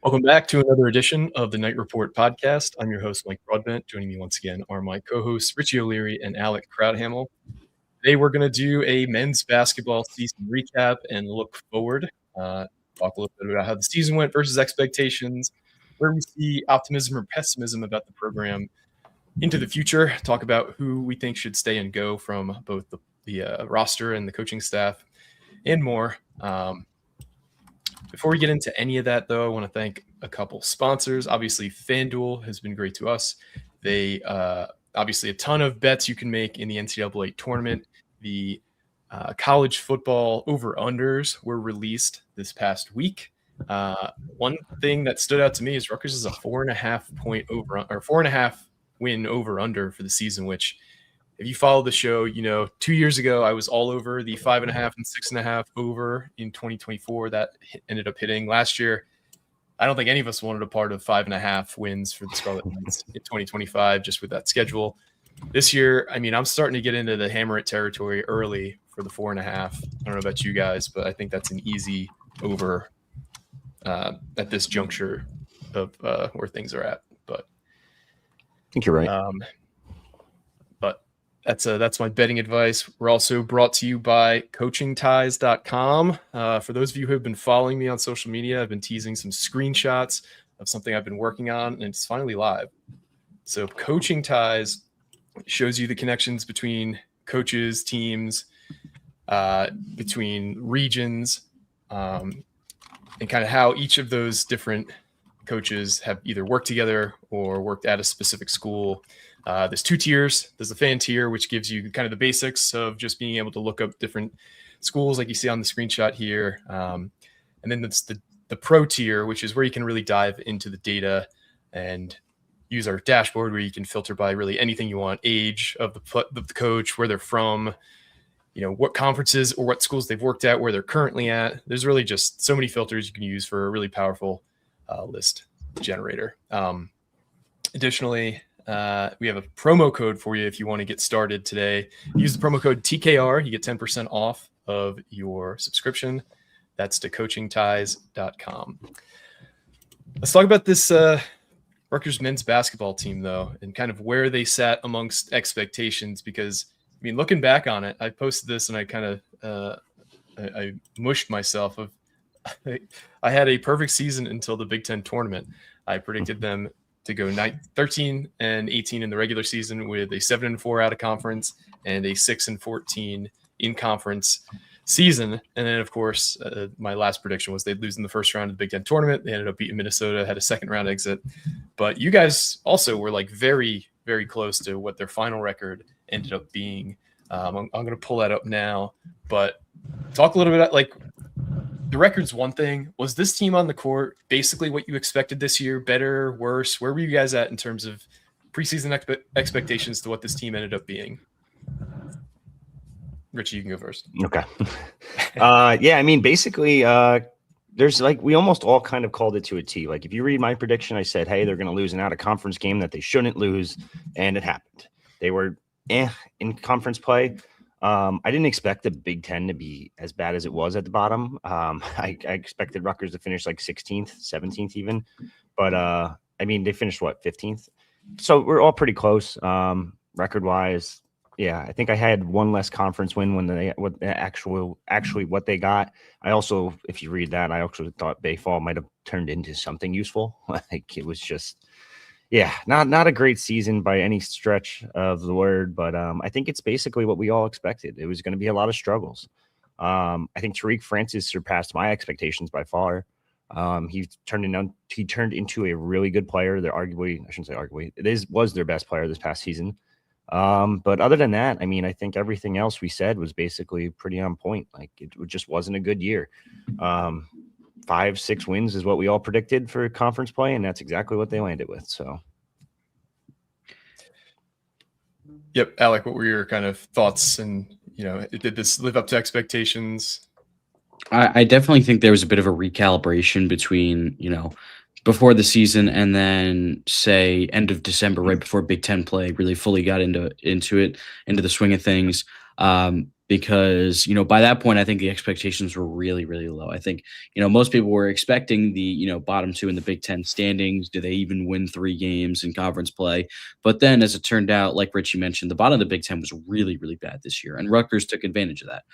Welcome back to another edition of the Night Report podcast. I'm your host, Mike Broadbent. Joining me once again are my co-hosts, Richie O'Leary and Alec Crouthamel. Today, we're going to do a men's basketball season recap and look forward. Talk a little bit about how the season went versus expectations, where we see optimism or pessimism about the program into the future. Talk about who we think should stay and go from both the roster and the coaching staff, and more. Before we get into any of that, though, I want to thank a couple sponsors. Obviously, FanDuel has been great to us. They obviously a ton of bets you can make in the NCAA tournament. The college football over-unders were released this past week. One thing that stood out to me is Rutgers is a 4.5 win over-under for the season, which if you follow the show, 2 years ago, I was all over the 5.5 and 6.5 over in 2024. That ended up hitting last year. I don't think any of us wanted a part of 5.5 wins for the Scarlet Knights in 2025, just with that schedule. This year, I'm starting to get into the hammer it territory early for the 4.5. I don't know about you guys, but I think that's an easy over at this juncture of where things are at. But I think you're right. That's my betting advice. We're also brought to you by coachingties.com. For those of you who have been following me on social media, I've been teasing some screenshots of something I've been working on, and it's finally live. So Coaching Ties shows you the connections between coaches, teams, between regions, and kind of how each of those different coaches have either worked together or worked at a specific school. There's two tiers. There's the fan tier, which gives you kind of the basics of just being able to look up different schools like you see on the screenshot here. And then there's the pro tier, which is where you can really dive into the data and use our dashboard where you can filter by really anything you want: age of the coach, where they're from, what conferences or what schools they've worked at, where they're currently at. There's really just so many filters you can use for a really powerful list generator. Additionally, we have a promo code for you if you want to get started today. Use the promo code TKR. You get 10% off of your subscription. That's to coachingties.com. Let's talk about this Rutgers men's basketball team, though, and kind of where they sat amongst expectations. Because, looking back on it, I posted this and I kind of I mushed myself. I had a perfect season until the Big Ten tournament. I predicted them to go 13 and 18 in the regular season with a 7-4 out of conference and a 6-14 in conference season. And then, of course, my last prediction was they'd lose in the first round of the Big Ten tournament. They ended up beating Minnesota, had a second round exit. But you guys also were very, very close to what their final record ended up being. I'm going to pull that up now, but talk a little bit about the record's one thing. Was this team on the court basically what you expected this year? Better, worse? Where were you guys at in terms of preseason expectations to what this team ended up being? Richie, you can go first. Okay. Basically, there's we almost all kind of called it to a T. If you read my prediction, I said, hey, they're going to lose an out-of-conference game that they shouldn't lose, and it happened. They were in conference play. I didn't expect the Big Ten to be as bad as it was at the bottom. I expected Rutgers to finish 16th, 17th even. But, they finished, 15th? So we're all pretty close record-wise. Yeah, I think I had one less conference win when actually what they got. I also, if you read that, I actually thought Bayfall might have turned into something useful. It was just – yeah, not a great season by any stretch of the word, but I think it's basically what we all expected. It was going to be a lot of struggles. I think Tariq Francis surpassed my expectations by far. He turned into a really good player. It was their best player this past season. But other than that, I think everything else we said was basically pretty on point. It just wasn't a good year. 5-6 wins is what we all predicted for conference play, and that's exactly what they landed with. So, yep, Alec, what were your kind of thoughts? And did this live up to expectations? I definitely think there was a bit of a recalibration between before the season and then say end of December, right before Big Ten play really fully got into the swing of things. because, by that point, I think the expectations were really, really low. I think, most people were expecting the, bottom two in the Big Ten standings. Do they even win 3 games in conference play? But then, as it turned out, like Richie mentioned, the bottom of the Big Ten was really, really bad this year, and Rutgers took advantage of that.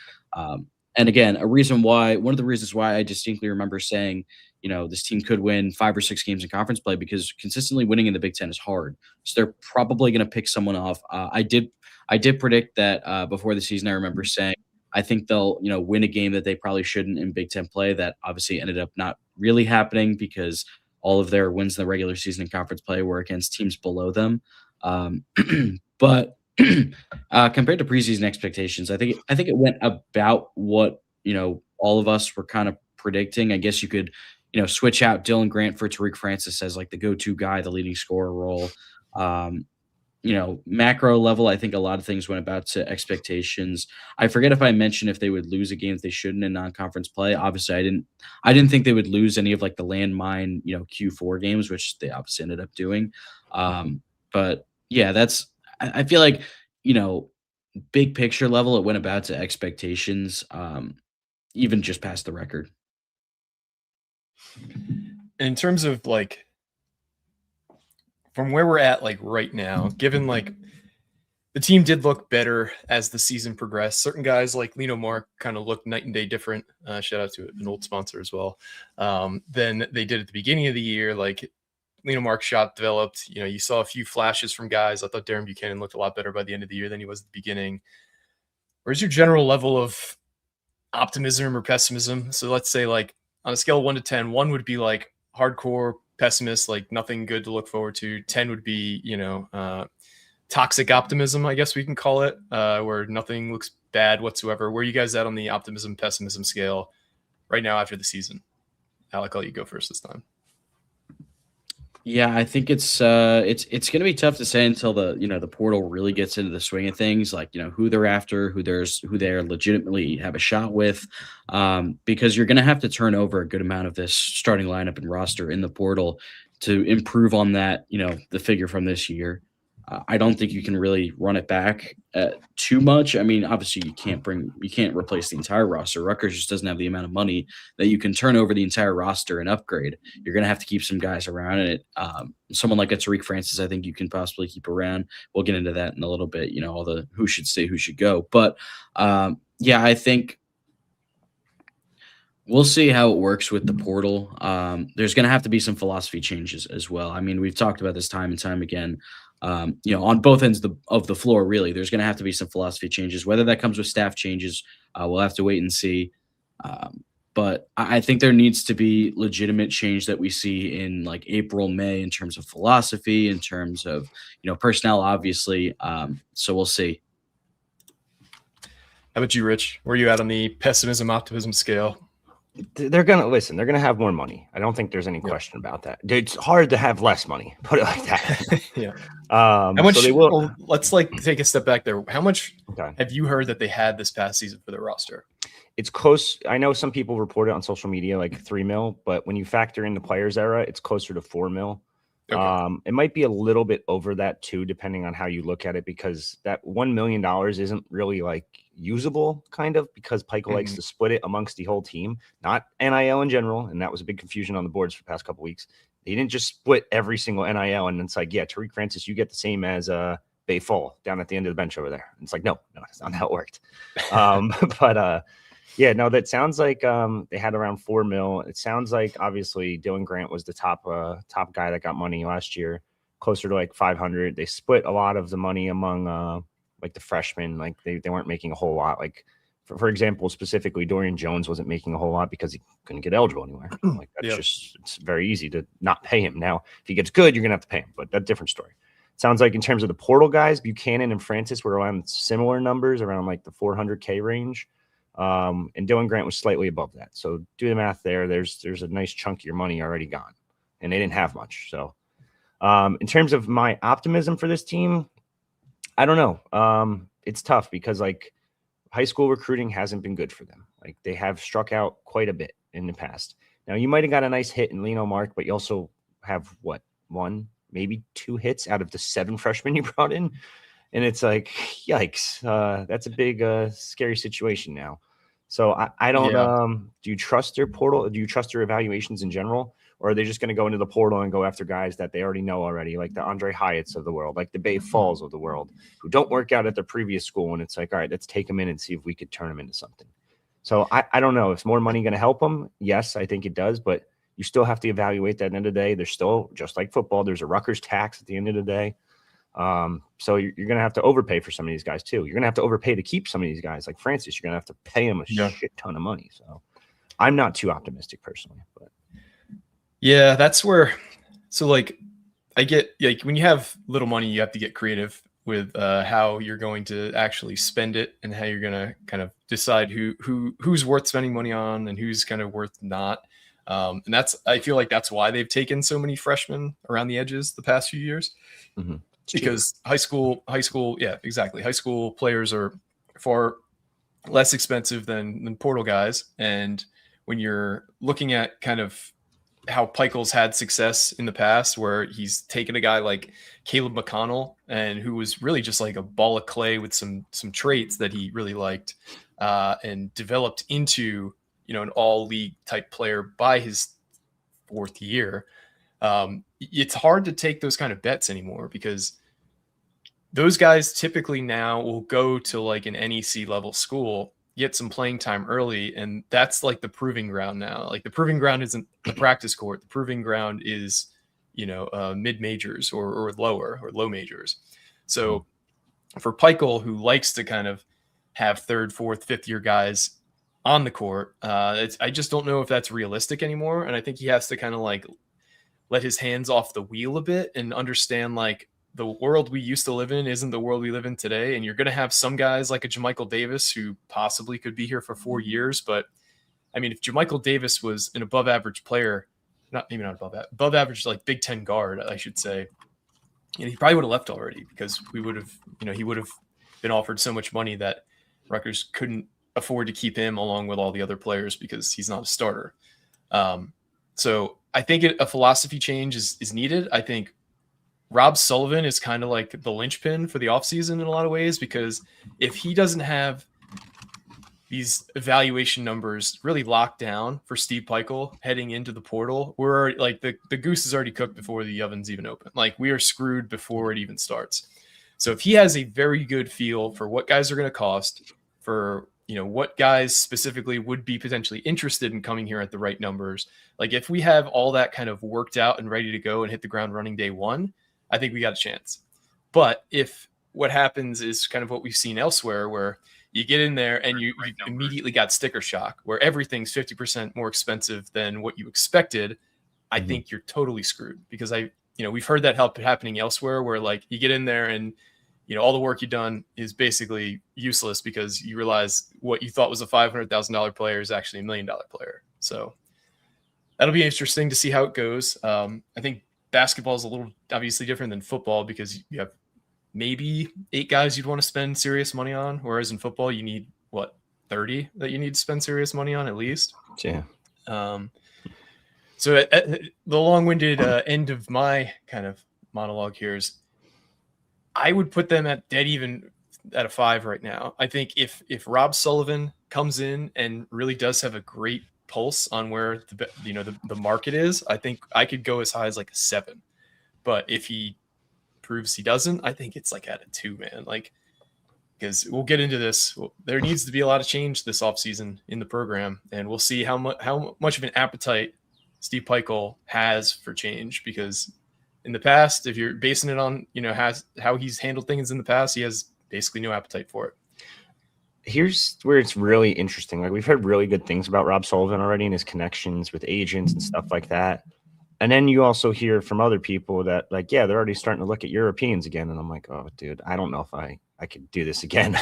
And again, one of the reasons why I distinctly remember saying, this team could win 5 or 6 games in conference play, because consistently winning in the Big Ten is hard. So they're probably going to pick someone off. I did predict that before the season. I remember saying I think they'll, win a game that they probably shouldn't in Big Ten play. That obviously ended up not really happening, because all of their wins in the regular season and conference play were against teams below them. But compared to preseason expectations, I think it went about what all of us were kind of predicting. I guess you could switch out Dylan Grant for Tariq Francis as like the go-to guy, the leading scorer role. Macro level, I think a lot of things went about to expectations. I forget if I mentioned if they would lose a game that they shouldn't in non-conference play. Obviously, I didn't think they would lose any of like the landmine, Q4 games, which they obviously ended up doing. But yeah, I feel like, big picture level, it went about to expectations, even just past the record. In terms of like, from where we're at, like right now, given like the team did look better as the season progressed, certain guys like Lino Mark kind of looked night and day different. Shout out to an old sponsor as well. Than they did at the beginning of the year. Like Lino Mark shot developed. You saw a few flashes from guys. I thought Darren Buchanan looked a lot better by the end of the year than he was at the beginning. Where's your general level of optimism or pessimism? So let's say like on a scale of 1 to 10, 1 would be like hardcore pessimist, like nothing good to look forward to. 10 would be, toxic optimism, I guess we can call it, where nothing looks bad whatsoever. Where are you guys at on the optimism pessimism scale right now after the season? Alec, I'll let you go first this time. Yeah, I think it's going to be tough to say until the portal really gets into the swing of things, like who they're after, who they're legitimately have a shot with, because you're going to have to turn over a good amount of this starting lineup and roster in the portal to improve on that, the figure from this year. I don't think you can really run it back too much. I mean, obviously you can't replace the entire roster. Rutgers just doesn't have the amount of money that you can turn over the entire roster and upgrade. You're going to have to keep some guys around, and someone like a Tariq Francis, I think you can possibly keep around. We'll get into that in a little bit. All the who should stay, who should go. But yeah, I think we'll see how it works with the portal. There's going to have to be some philosophy changes as well. I mean, we've talked about this time and time again. On both ends of the floor, really, there's going to have to be some philosophy changes. Whether that comes with staff changes, we'll have to wait and see. But I think there needs to be legitimate change that we see in like April, May, in terms of philosophy, in terms of personnel, obviously. So we'll see. How about you, Rich? Where are you at on the pessimism optimism scale? They're going to listen. They're going to have more money. I don't think there's any question about that. It's hard to have less money. Put it like that. Yeah. How much? So they will. Well, let's take a step back there. How much have you heard that they had this past season for their roster? It's close. I know some people report it on social media like 3 mil, but when you factor in the players era, it's closer to 4 mil. Okay. It might be a little bit over that too, depending on how you look at it, because that $1 million isn't really like usable, kind of, because Pike likes to split it amongst the whole team, not NIL in general. And that was a big confusion on the boards for the past couple of weeks. They didn't just split every single NIL, and it's like, yeah, Tariq Francis, you get the same as Bay Fall down at the end of the bench over there. And it's like, no, that's not how it worked. Yeah, no, that sounds like they had around 4 mil. It sounds like obviously Dylan Grant was the top guy that got money last year, closer to like 500. They split a lot of the money among like the freshmen. Like they weren't making a whole lot. Like for example, specifically Dorian Jones wasn't making a whole lot because he couldn't get eligible anywhere. Like that's it's very easy to not pay him. Now, if he gets good, you're gonna have to pay him, but that's a different story. Sounds like in terms of the portal guys, Buchanan and Francis were around similar numbers, around like the 400K range. And Dylan Grant was slightly above that. So do the math there. There's a nice chunk of your money already gone, and they didn't have much. So in terms of my optimism for this team, I don't know. It's tough because like high school recruiting hasn't been good for them. Like they have struck out quite a bit in the past. Now you might have got a nice hit in Lino Mark, but you also have 1, maybe 2 hits out of the 7 freshmen you brought in. And it's like, yikes, that's a big, scary situation now. So I don't, do you trust their portal? Do you trust their evaluations in general? Or are they just going to go into the portal and go after guys that they already know already, like the Andre Hyatts of the world, like the Bay Falls of the world, who don't work out at their previous school? And it's like, all right, let's take them in and see if we could turn them into something. So I don't know. Is more money going to help them? Yes, I think it does. But you still have to evaluate that at the end of the day. There's still, just like football, there's a Rutgers tax at the end of the day. So you're going to have to overpay for some of these guys too. You're going to have to overpay to keep some of these guys like Francis. You're going to have to pay him a shit ton of money. So I'm not too optimistic personally, but yeah, that's where, so like I get like when you have little money, you have to get creative with how you're going to actually spend it and how you're going to kind of decide who's worth spending money on and who's kind of worth not. And I feel like that's why they've taken so many freshmen around the edges the past few years. Mm-hmm. Because high school, yeah, exactly. High school players are far less expensive than portal guys. And when you're looking at kind of how Pikiell's had success in the past, where he's taken a guy like Caleb McConnell, and who was really just like a ball of clay with some traits that he really liked, and developed into, an all-league type player by his fourth year. It's hard to take those kind of bets anymore because those guys typically now will go to like an NEC level school, get some playing time early. And that's like the proving ground now. Like the proving ground isn't the practice court. The proving ground is, mid majors or lower or low majors. So for Pikiell, who likes to kind of have third, fourth, fifth year guys on the court, I just don't know if that's realistic anymore. And I think he has to kind of like let his hands off the wheel a bit and understand like the world we used to live in isn't the world we live in today. And you're going to have some guys like a Jermichael Davis who possibly could be here for 4 years. But I mean, if Jermichael Davis was an above average player, above average, like Big Ten guard, I should say, he probably would have left already because he would have been offered so much money that Rutgers couldn't afford to keep him along with all the other players because he's not a starter. So I think a philosophy change is needed. I think Rob Sullivan is kind of like the linchpin for the offseason in a lot of ways, because if he doesn't have these evaluation numbers really locked down for Steve Pikiell heading into the portal, we're like the goose is already cooked before the oven's even open. Like we are screwed before it even starts. So if he has a very good feel for what guys are going to cost, for what guys specifically would be potentially interested in coming here at the right numbers, like if we have all that kind of worked out and ready to go and hit the ground running day one, I think we got a chance. But if what happens is kind of what we've seen elsewhere, where you get in there and you immediately got sticker shock, where everything's 50% more expensive than what you expected, I think you're totally screwed. Because we've heard that happening elsewhere, where like you get in there and all the work you've done is basically useless because you realize what you thought was a $500,000 player is actually $1 million player. So that'll be interesting to see how it goes. I think basketball is a little obviously different than football because you have maybe 8 guys you'd want to spend serious money on, whereas in football you need 30 that you need to spend serious money on at least. Yeah. So at the long-winded end of my kind of monologue here is I would put them at dead even at a 5 right now. I think if Rob Sullivan comes in and really does have a great pulse on where the market is, I think I could go as high as like a 7. But if he proves he doesn't, I think it's like at a 2, man. Like, because we'll get into this. There needs to be a lot of change this offseason in the program, and we'll see how much of an appetite Steve Pikiell has for change. Because in the past, if you're basing it on how he's handled things in the past, he has basically no appetite for it. Here's where it's really interesting. Like, we've heard really good things about Rob Sullivan already and his connections with agents and stuff like that. And then you also hear from other people that, like, yeah, they're already starting to look at Europeans again. And I'm like, oh, dude, I don't know if I could do this again.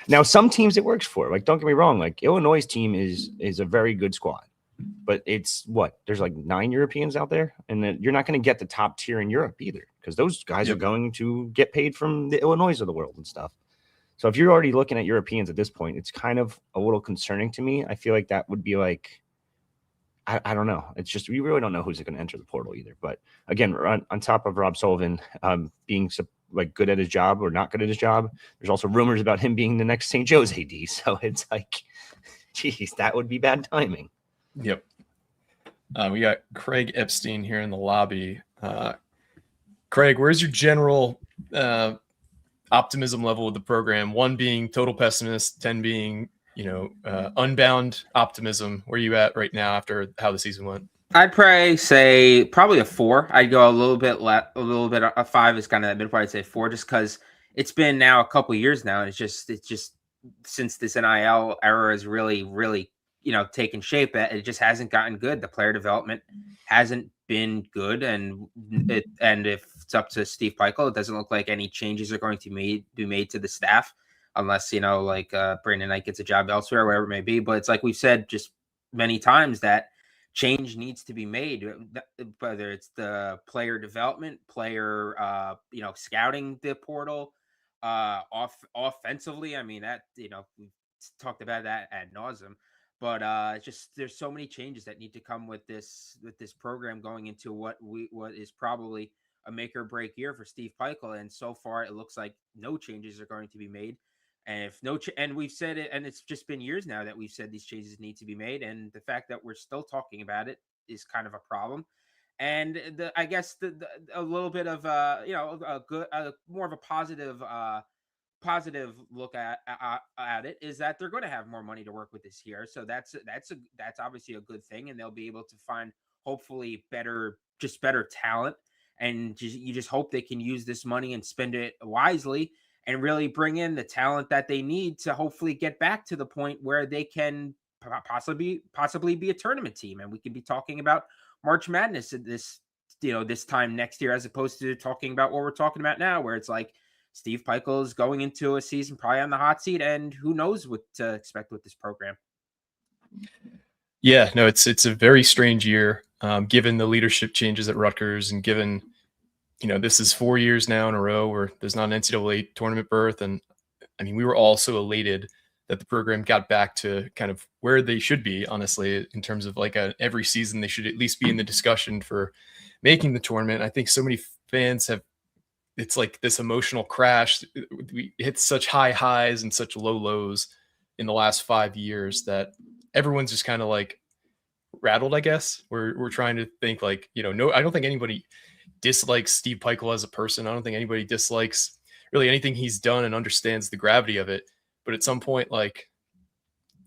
Now, some teams it works for. Like, don't get me wrong. Like, Illinois' team is a very good squad. But it's there's like 9 Europeans out there. And then you're not going to get the top tier in Europe either, because those guys are going to get paid from the Illinois of the world and stuff. So if you're already looking at Europeans at this point, it's kind of a little concerning to me. I feel like that would be like, I don't know. It's just, we really don't know who's going to enter the portal either. But again, on top of Rob Sullivan being like good at his job or not good at his job. There's also rumors about him being the next St. Joe's AD. So it's like, geez, that would be bad timing. Yep. We got Craig Epstein here in the lobby. Craig, where's your general optimism level of the program? 1 being total pessimist, 10 being, unbound optimism. Where are you at right now after how the season went? I'd probably a 4. I'd go a little bit a 5 is kind of that midpoint. I'd say 4 just because it's been now a couple of years now, and it's just since this NIL era is really taken shape, it just hasn't gotten good. The player development hasn't been good, and if it's up to Steve Peichel, it doesn't look like any changes are going to be made to the staff unless Brandon Knight gets a job elsewhere, wherever it may be. But it's like we've said just many times that change needs to be made, whether it's the player development, player scouting the portal, offensively. I mean, that we've talked about that ad nauseum. But just there's so many changes that need to come with this program going into what is probably a make or break year for Steve Peichel. And so far, it looks like no changes are going to be made. And if and we've said it, and it's just been years now that we've said these changes need to be made. And the fact that we're still talking about it is kind of a problem. And I guess a little bit of more of a positive look at it is that they're going to have more money to work with this year. So that's obviously a good thing, and they'll be able to find hopefully better talent. And you just hope they can use this money and spend it wisely and really bring in the talent that they need to hopefully get back to the point where they can possibly be a tournament team. And we could be talking about March Madness at this time next year, as opposed to talking about what we're talking about now, where it's like Steve Peichel is going into a season probably on the hot seat, and who knows what to expect with this program. Yeah, no, it's a very strange year, given the leadership changes at Rutgers, and given this is 4 years now in a row where there's not an NCAA tournament berth. And I mean, we were all so elated that the program got back to kind of where they should be, honestly, in terms of like every season, they should at least be in the discussion for making the tournament. I think so many fans it's like this emotional crash. We hit such high highs and such low lows in the last 5 years that everyone's just kind of like rattled, I guess. We're trying to think like, no, I don't think anybody dislikes Steve Peichel as a person. I don't think anybody dislikes really anything he's done and understands the gravity of it. But at some point, like,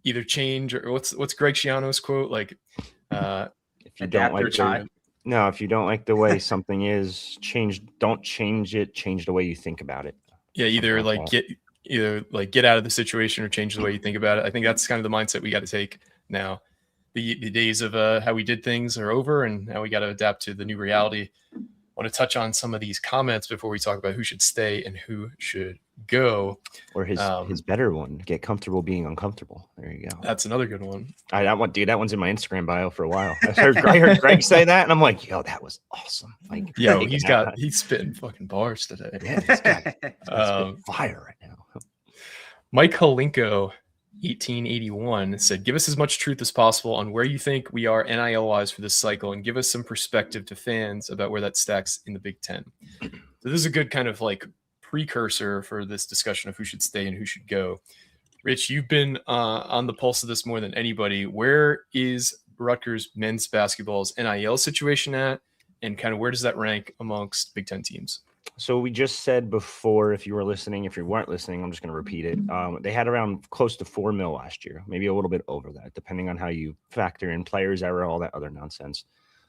either change, or what's Greg Schiano's quote? Like, if you don't like the way something is, don't change it. Change the way you think about it. Yeah, either get out of the situation or change the way you think about it. I think that's kind of the mindset we got to take now. The days of how we did things are over, and now we got to adapt to the new reality. I want to touch on some of these comments before we talk about who should stay and who should go. Or his better one, get comfortable being uncomfortable. There you go. That's another good one. That one's in my Instagram bio for a while. I heard Greg say that, and I'm like, yo, that was awesome. Like, he's spitting fucking bars today. Yeah, he's got fire right now. Mike Holinko, 1881, said, give us as much truth as possible on where you think we are NIL-wise for this cycle, and give us some perspective to fans about where that stacks in the Big Ten. So this is a good kind of like precursor for this discussion of who should stay and who should go. Rich, you've been on the pulse of this more than anybody. Where is Rutgers men's basketball's NIL situation at, and kind of where does that rank amongst Big Ten teams? So we just said before, if you were listening, if you weren't listening, I'm just going to repeat it. They had around close to $4 million last year, maybe a little bit over that, depending on how you factor in players error, all that other nonsense.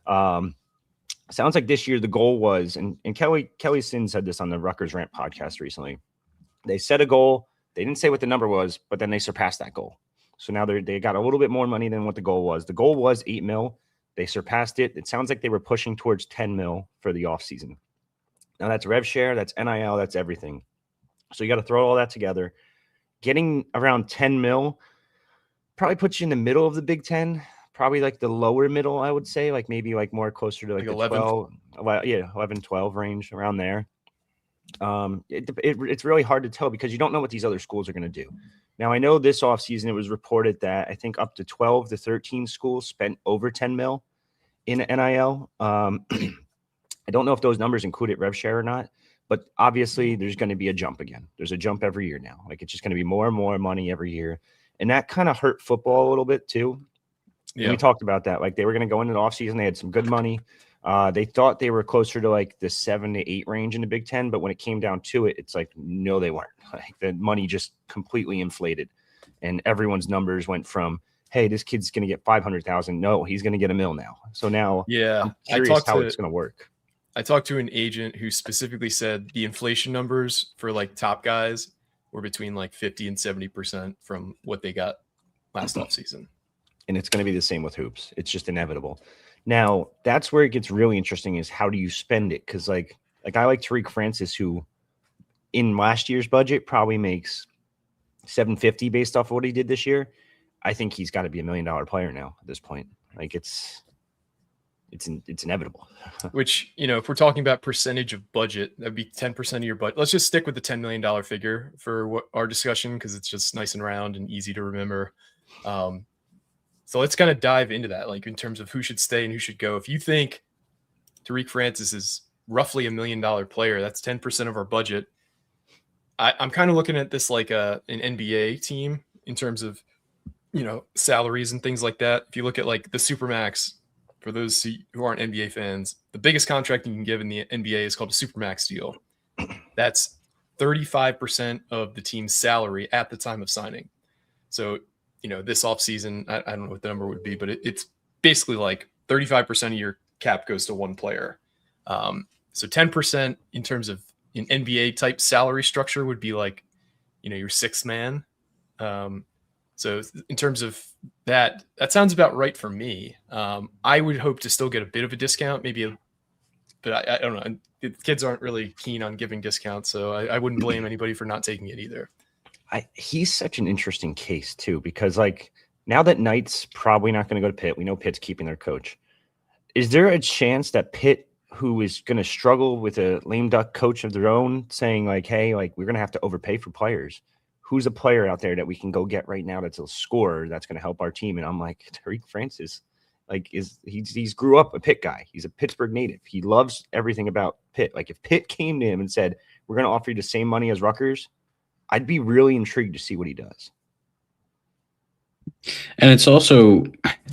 Sounds like this year the goal was, and Kelly Sin said this on the Rutgers Rant podcast recently. They set a goal. They didn't say what the number was, but then they surpassed that goal. So now they got a little bit more money than what the goal was. The goal was $8 million. They surpassed it. It sounds like they were pushing towards $10 million for the offseason. Now that's rev share, that's NIL, that's everything. So you got to throw all that together. Getting around $10 million probably puts you in the middle of the Big Ten, probably like the lower middle, I would say, like maybe like more closer to like the 11, 12 range around there. It's really hard to tell because you don't know what these other schools are going to do. Now, I know this offseason it was reported that I think up to 12 to 13 schools spent over $10 million in NIL. I don't know if those numbers included rev share or not, But obviously, there's going to be a jump again. There's a jump every year now. Like, it's just going to be more and more money every year. And that kind of hurt football a little bit, too. Yeah. And we talked about that. Like, they were going to go into the offseason. They had some good money. They thought they were closer to, like, the 7 to 8 range in the Big Ten. But when it came down to it, it's like, no, they weren't. Like, the money just completely inflated. And everyone's numbers went from, hey, this kid's going to get 500,000. No, he's going to get $1 million now. So now I'm curious how it's going to work. I talked to an agent who specifically said the inflation numbers for like top guys were between like 50 and 70% from what they got last offseason. And it's going to be the same with hoops. It's just inevitable. Now, that's where it gets really interesting is how do you spend it? Because like I like Tariq Francis, who in last year's budget probably makes $750 based off of what he did this year. I think he's got to be $1 million player now at this point. Like it's inevitable. Which, you know, if we're talking about percentage of budget, that'd be 10% of your budget. Let's just stick with the $10 million figure for our discussion because it's just nice and round and easy to remember. So let's kind of dive into that, like in terms of who should stay and who should go. If you think Tariq Francis is roughly $1 million player, that's 10% of our budget. I'm kind of looking at this like an NBA team in terms of, you know, salaries and things like that. If you look at like the Supermax, for those who aren't NBA fans, the biggest contract you can give in the NBA is called a Supermax deal. That's 35% of the team's salary at the time of signing. So, you know, this offseason, I don't know what the number would be, but it's basically like 35% of your cap goes to one player. So 10% in terms of an NBA type salary structure would be like, you know, your sixth man. So in terms of that sounds about right for me. I would hope to still get a bit of a discount, but I don't know. The kids aren't really keen on giving discounts, so I wouldn't blame anybody for not taking it either. He's such an interesting case too, because like now that Knight's probably not going to go to Pitt, we know Pitt's keeping their coach. Is there a chance that Pitt, who is going to struggle with a lame duck coach of their own, saying like, hey, like we're going to have to overpay for players? Who's a player out there that we can go get right now that's a scorer that's going to help our team? And I'm like, Tariq Francis, like he's grew up a Pitt guy. He's a Pittsburgh native. He loves everything about Pitt. Like if Pitt came to him and said, we're going to offer you the same money as Rutgers, I'd be really intrigued to see what he does. And it's also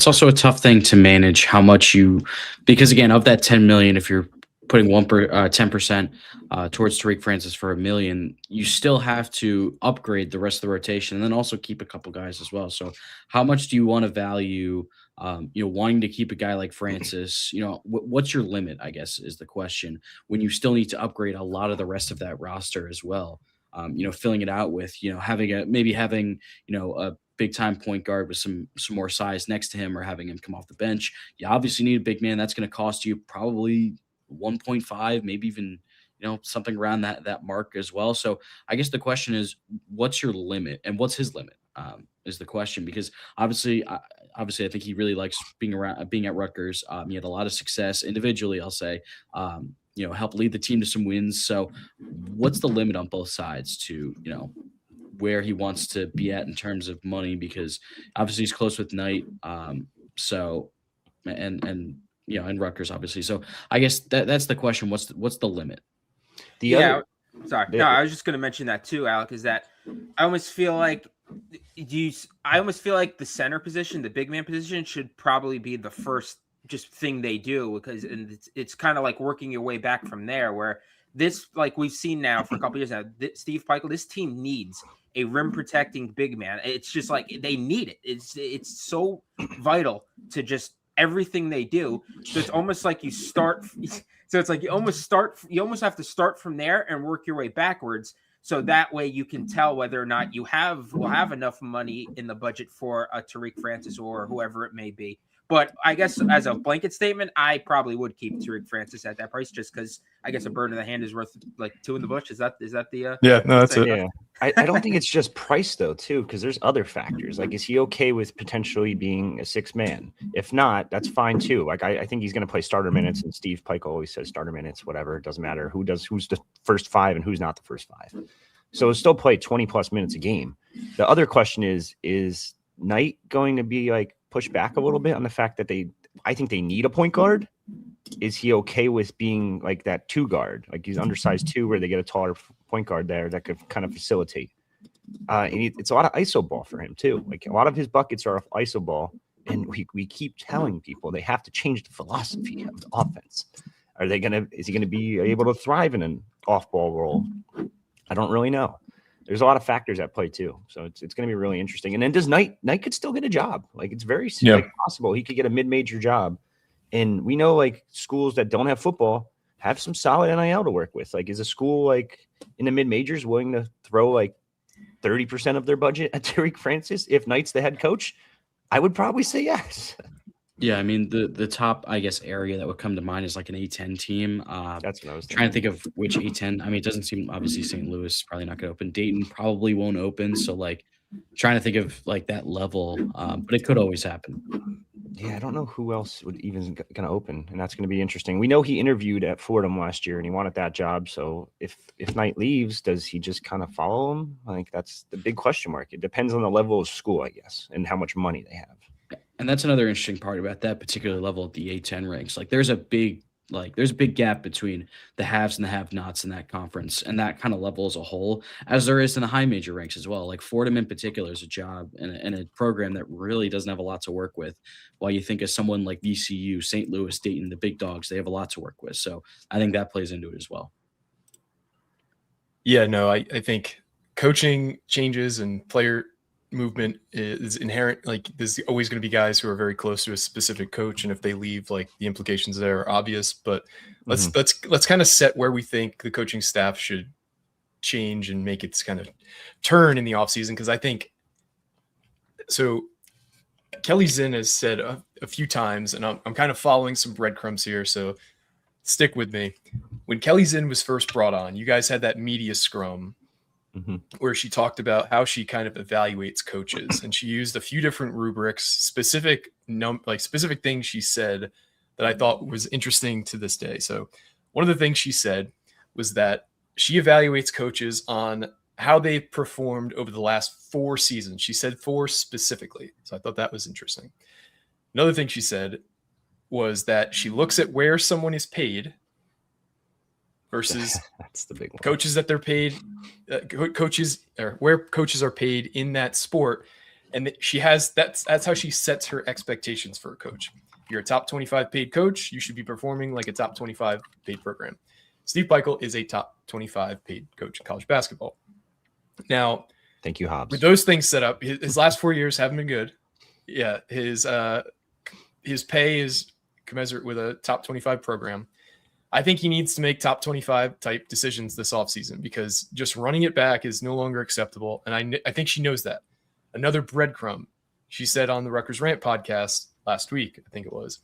a tough thing to manage how much because again, of that 10 million, if you're putting 10% towards Tariq Francis for $1 million, you still have to upgrade the rest of the rotation and then also keep a couple guys as well. So how much do you want to value, wanting to keep a guy like Francis? You know, what's your limit, I guess, is the question, when you still need to upgrade a lot of the rest of that roster as well. Filling it out with, having a big time point guard with some more size next to him, or having him come off the bench. You obviously need a big man. That's going to cost you probably 1.5, maybe even, something around that mark as well. So I guess the question is, what's your limit and what's his limit, is the question, because obviously I think he really likes being at Rutgers. He had a lot of success individually, I'll say, help lead the team to some wins. So what's the limit on both sides to, where he wants to be at in terms of money, because obviously he's close with Knight. And Rutgers, obviously. So I guess that's the question. What's the limit? I was just going to mention that too, Alec, is that I almost feel like the center position, the big man position, should probably be the first just thing they do, because it's kind of like working your way back from there, where this, like we've seen now for a couple years now, Steve Peichel, this team needs a rim protecting big man. It's just like they need it. It's so vital to just everything they do. So it's almost like you almost have to start from there and work your way backwards. So that way you can tell whether or not will have enough money in the budget for a Tariq Francis or whoever it may be. But I guess as a blanket statement, I probably would keep Tariq Francis at that price, just because I guess a bird in the hand is worth like two in the bush. Is that the? Yeah, no, that's it. Yeah, I don't think it's just price though, too, because there's other factors. Like, is he okay with potentially being a sixth man? If not, that's fine too. Like, I think he's going to play starter minutes, and Steve Peichel always says starter minutes, whatever. It doesn't matter who's the first five and who's not the first five. So he'll still play 20 plus minutes a game. The other question is Knight going to be like pushed back a little bit on the fact that I think they need a point guard? is he okay with being like that 2 guard? Like he's undersized 2 where they get a taller point guard there that could kind of facilitate. And it's a lot of ISO ball for him too. Like a lot of his buckets are off ISO ball. And we keep telling people they have to change the philosophy of the offense. Is he going to be able to thrive in an off-ball role? I don't really know. There's a lot of factors at play too. So it's going to be really interesting. And then does Knight could still get a job. Like it's very possible he could get a mid-major job. And we know like schools that don't have football have some solid NIL to work with. Like is a school like in the mid-majors willing to throw like 30% of their budget at Tariq Francis if Knight's the head coach? I would probably say yes. Yeah, I mean the top, I guess, area that would come to mind is like an A10 team. That's what I was trying to think of which A10. I mean, it doesn't seem obviously St. Louis is probably not going to open. Dayton probably won't open. So like trying to think of like that level, but it could always happen. Yeah, I don't know who else would even going to open, and that's going to be interesting. We know he interviewed at Fordham last year, and he wanted that job. So if Knight leaves, does he just kind of follow him? I think that's the big question mark. It depends on the level of school, I guess, and how much money they have. And that's another interesting part about that particular level of the A10 ranks. Like there's a big gap between the haves and the have-nots in that conference and that kind of level as a whole, as there is in the high major ranks as well. Like Fordham in particular is a job and a program that really doesn't have a lot to work with. While you think of someone like VCU, St. Louis, Dayton, the big dogs, they have a lot to work with. So I think that plays into it as well. Yeah, no, I think coaching changes and player movement is inherent. Like there's always going to be guys who are very close to a specific coach, and if they leave, like the implications there are obvious. But let's kind of set where we think the coaching staff should change and make its kind of turn in the offseason, because I think so. Kelly Zinn has said a few times, and I'm kind of following some breadcrumbs here, so stick with me. When Kelly Zinn was first brought on, you guys had that media scrum where she talked about how she kind of evaluates coaches, and she used a few different rubrics, specific things she said that I thought was interesting to this day. So one of the things she said was that she evaluates coaches on how they performed over the last 4 seasons. She said 4 specifically. So I thought that was interesting. Another thing she said was that she looks at where someone is paid versus that's the big one. Coaches that they're paid, coaches or where coaches are paid in that sport. And she has, that's how she sets her expectations for a coach. If you're a top 25 paid coach, you should be performing like a top 25 paid program. Steve Pikiell is a top 25 paid coach in college basketball. Now, thank you, Hobbs. With those things set up, his last 4 years haven't been good. Yeah, his pay is commensurate with a top 25 program. I think he needs to make top 25 type decisions this offseason, because just running it back is no longer acceptable. And I think she knows that. Another breadcrumb she said on the Rutgers Rant podcast last week, I think it was,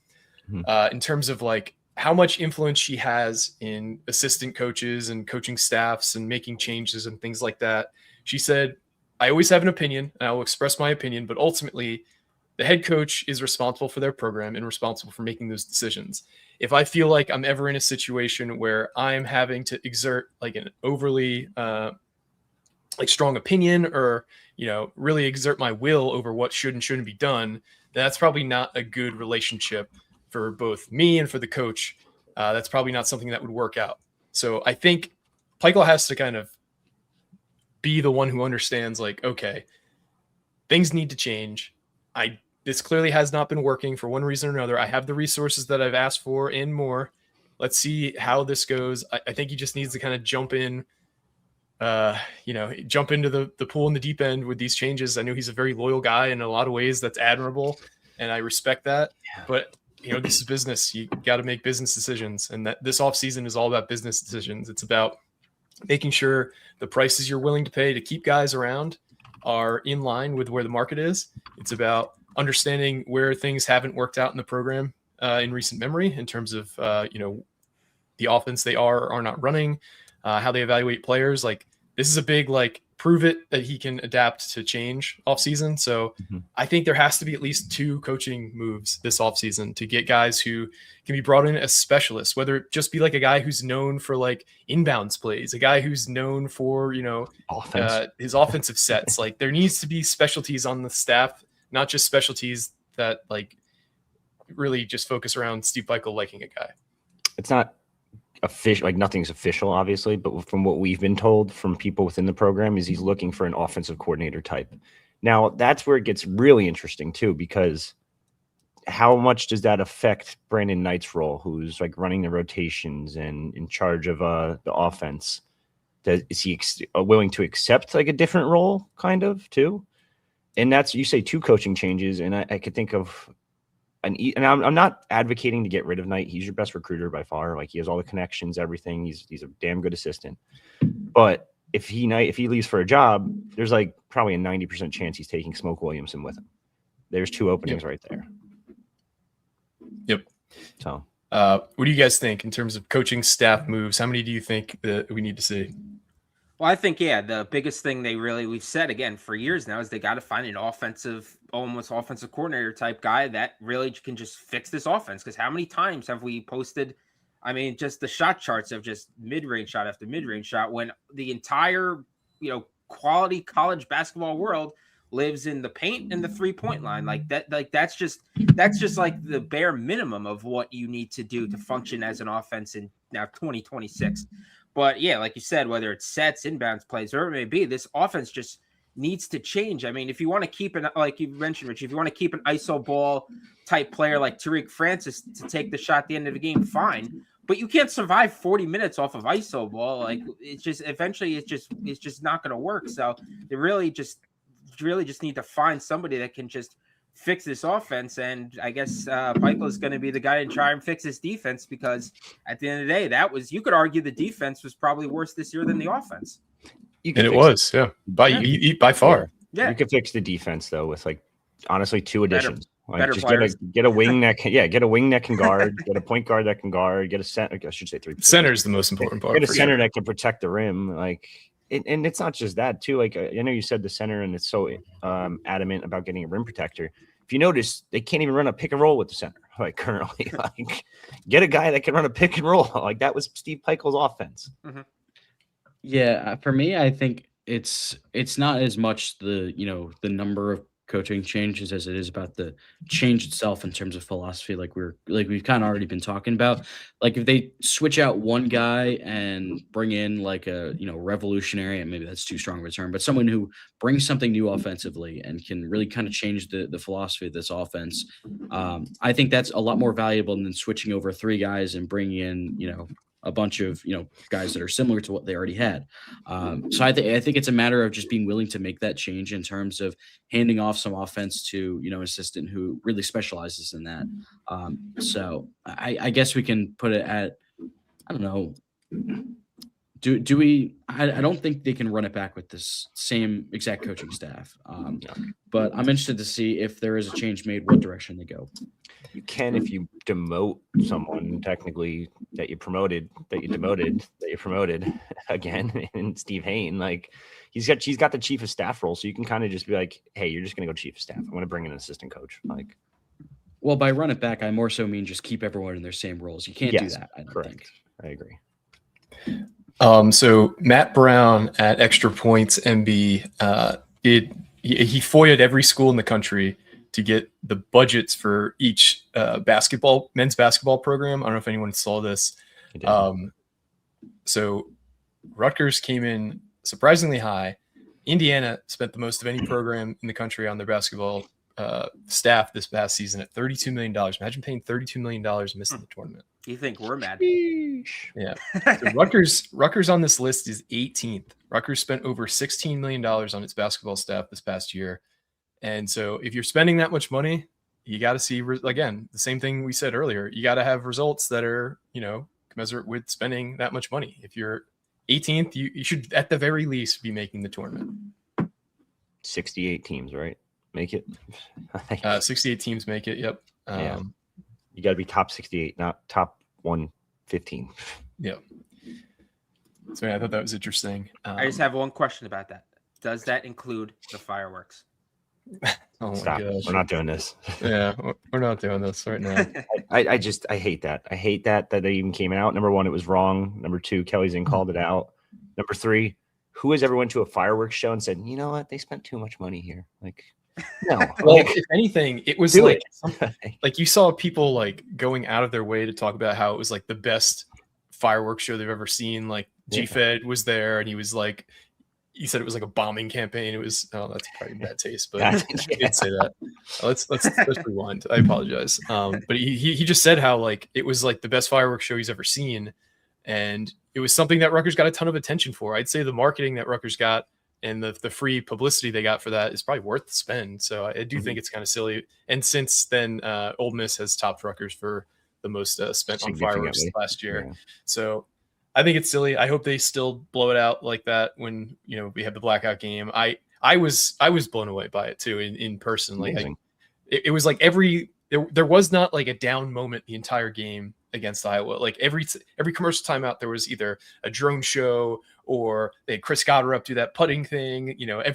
in terms of like how much influence she has in assistant coaches and coaching staffs and making changes and things like that. She said, I always have an opinion and I will express my opinion, but ultimately the head coach is responsible for their program and responsible for making those decisions. If I feel like I'm ever in a situation where I'm having to exert like an overly like strong opinion or, you know, really exert my will over what should and shouldn't be done, that's probably not a good relationship for both me and for the coach. That's probably not something that would work out. So I think Pikiell has to kind of be the one who understands like, okay, things need to change. This clearly has not been working for one reason or another. I have the resources that I've asked for and more. Let's see how this goes. I think he just needs to kind of jump in, jump into the pool in the deep end with these changes. I know he's a very loyal guy in a lot of ways. That's admirable. And I respect that. Yeah. But, you know, this is business. You got to make business decisions. And that this offseason is all about business decisions. It's about making sure the prices you're willing to pay to keep guys around are in line with where the market is. It's about understanding where things haven't worked out in the program in recent memory in terms of, the offense they are or are not running, how they evaluate players. Like this is a big, like prove it that he can adapt to change off season. So I think there has to be at least 2 coaching moves this off season to get guys who can be brought in as specialists, whether it just be like a guy who's known for like inbounds plays, a guy who's known for, his offensive sets. Like there needs to be specialties on the staff, not just specialties that like really just focus around Steve Pikiell liking a guy. it's not official, like nothing's official, obviously, but from what we've been told from people within the program is he's looking for an offensive coordinator type. Now, that's where it gets really interesting too, because how much does that affect Brandon Knight's role, who's like running the rotations and in charge of the offense? Is he willing to accept like a different role kind of too? And that's, you say 2 coaching changes, and I could think of and I'm not advocating to get rid of Knight. He's your best recruiter by far. Like, he has all the connections, everything. He's a damn good assistant. But if he leaves for a job, there's like probably a 90% chance he's taking Smoke Williamson with him. There's 2 openings right there. Yep. So, what do you guys think in terms of coaching staff moves? How many do you think that we need to see? Well, I think, the biggest thing we've said again for years now is they got to find an almost offensive coordinator type guy that really can just fix this offense. Because how many times have we posted, just the shot charts of just mid-range shot after mid-range shot, when the entire, quality college basketball world lives in the paint and the 3-point line. That's just like the bare minimum of what you need to do to function as an offense in now 2026. But yeah, like you said, whether it's sets, inbounds plays, or it may be, this offense just needs to change. If you want to keep like you mentioned, Richie, if you want to keep an ISO ball type player like Tariq Francis to take the shot at the end of the game, fine. But you can't survive 40 minutes off of ISO ball. Like, it's just eventually it's just not going to work. So they really just need to find somebody that can just fix this offense. And I guess Michael is going to be the guy to try and fix this defense, because at the end of the day, you could argue the defense was probably worse this year than the offense. It was, by far. Yeah. You could fix the defense though with honestly 2 additions. Better just players. get a wing that can guard, get a point guard that can guard, get a center. I should say 3. Center is the most important part. Get a center that can protect the rim. And it's not just that too. I know you said the center, and it's so adamant about getting a rim protector. If you notice, they can't even run a pick and roll with the center. Currently, get a guy that can run a pick and roll. That was Steve Pikiell's offense. Mm-hmm. Yeah, for me, I think it's not as much the number of coaching changes as it is about the change itself in terms of philosophy, like we've kind of already been talking about. Like, if they switch out one guy and bring in like a revolutionary, and maybe that's too strong of a term, but someone who brings something new offensively and can really kind of change the philosophy of this offense, I think that's a lot more valuable than switching over 3 guys and bringing in a bunch of guys that are similar to what they already had. So I think it's a matter of just being willing to make that change in terms of handing off some offense to an assistant who really specializes in that. So I guess we can put it at, I don't know. Do we? I don't think they can run it back with this same exact coaching staff. But I'm interested to see if there is a change made, what direction they go. You can if you demote someone technically that you promoted again, and Steve Hayne, he's got the chief of staff role, so you can kind of just be like, hey, you're just gonna go chief of staff. I'm gonna bring in an assistant coach. Well, by run it back, I more so mean just keep everyone in their same roles. You can't do that. I don't think. I agree. So Matt Brown at Extra Points MB he FOIA'd every school in the country to get the budgets for each men's basketball program. I don't know if anyone saw this. So Rutgers came in surprisingly high. Indiana spent the most of any program in the country on their basketball staff this past season at $32 million. Imagine paying $32 million and missing the tournament. You think we're mad? Yeah. So Rutgers on this list is 18th. Rutgers spent over $16 million on its basketball staff this past year. And so if you're spending that much money, you got to see, again, the same thing we said earlier. You got to have results that are, commensurate with spending that much money. If you're 18th, you should at the very least be making the tournament. 68 teams, right? Make it. 68 teams make it. Yep. Yeah. You got to be top 68, not top 115. Yeah. So I thought that was interesting. I just have one question about that. Does that include the fireworks? Oh my Stop. gosh. We're not doing this. Yeah, we're not doing this right now. I hate that. I hate that they even came out. Number 1, it was wrong. Number 2, Kelly Zinn called it out. Number 3, who has ever went to a fireworks show and said, you know what, they spent too much money here? No, Well, if anything, it was do like it. like you saw people like going out of their way to talk about how it was like the best fireworks show they've ever seen. Like G-Fed was there, and he was like, he said it was like a bombing campaign. It was, oh, that's probably bad taste, but he did say that. Let's rewind. I apologize. But he just said how like it was like the best fireworks show he's ever seen, and it was something that Rutgers got a ton of attention for. I'd say the marketing that Rutgers got and the free publicity they got for that is probably worth the spend. So I do think it's kind of silly. And since then, Ole Miss has topped Rutgers for the most spent on fireworks last year. Yeah. So I think it's silly. I hope they still blow it out like that when, you know, we have the blackout game. I was blown away by it too in person. Like it was like there was not like a down moment the entire game against Iowa. Like every commercial timeout, there was either a drone show or they had Chris Goddard up do that putting thing. You know, I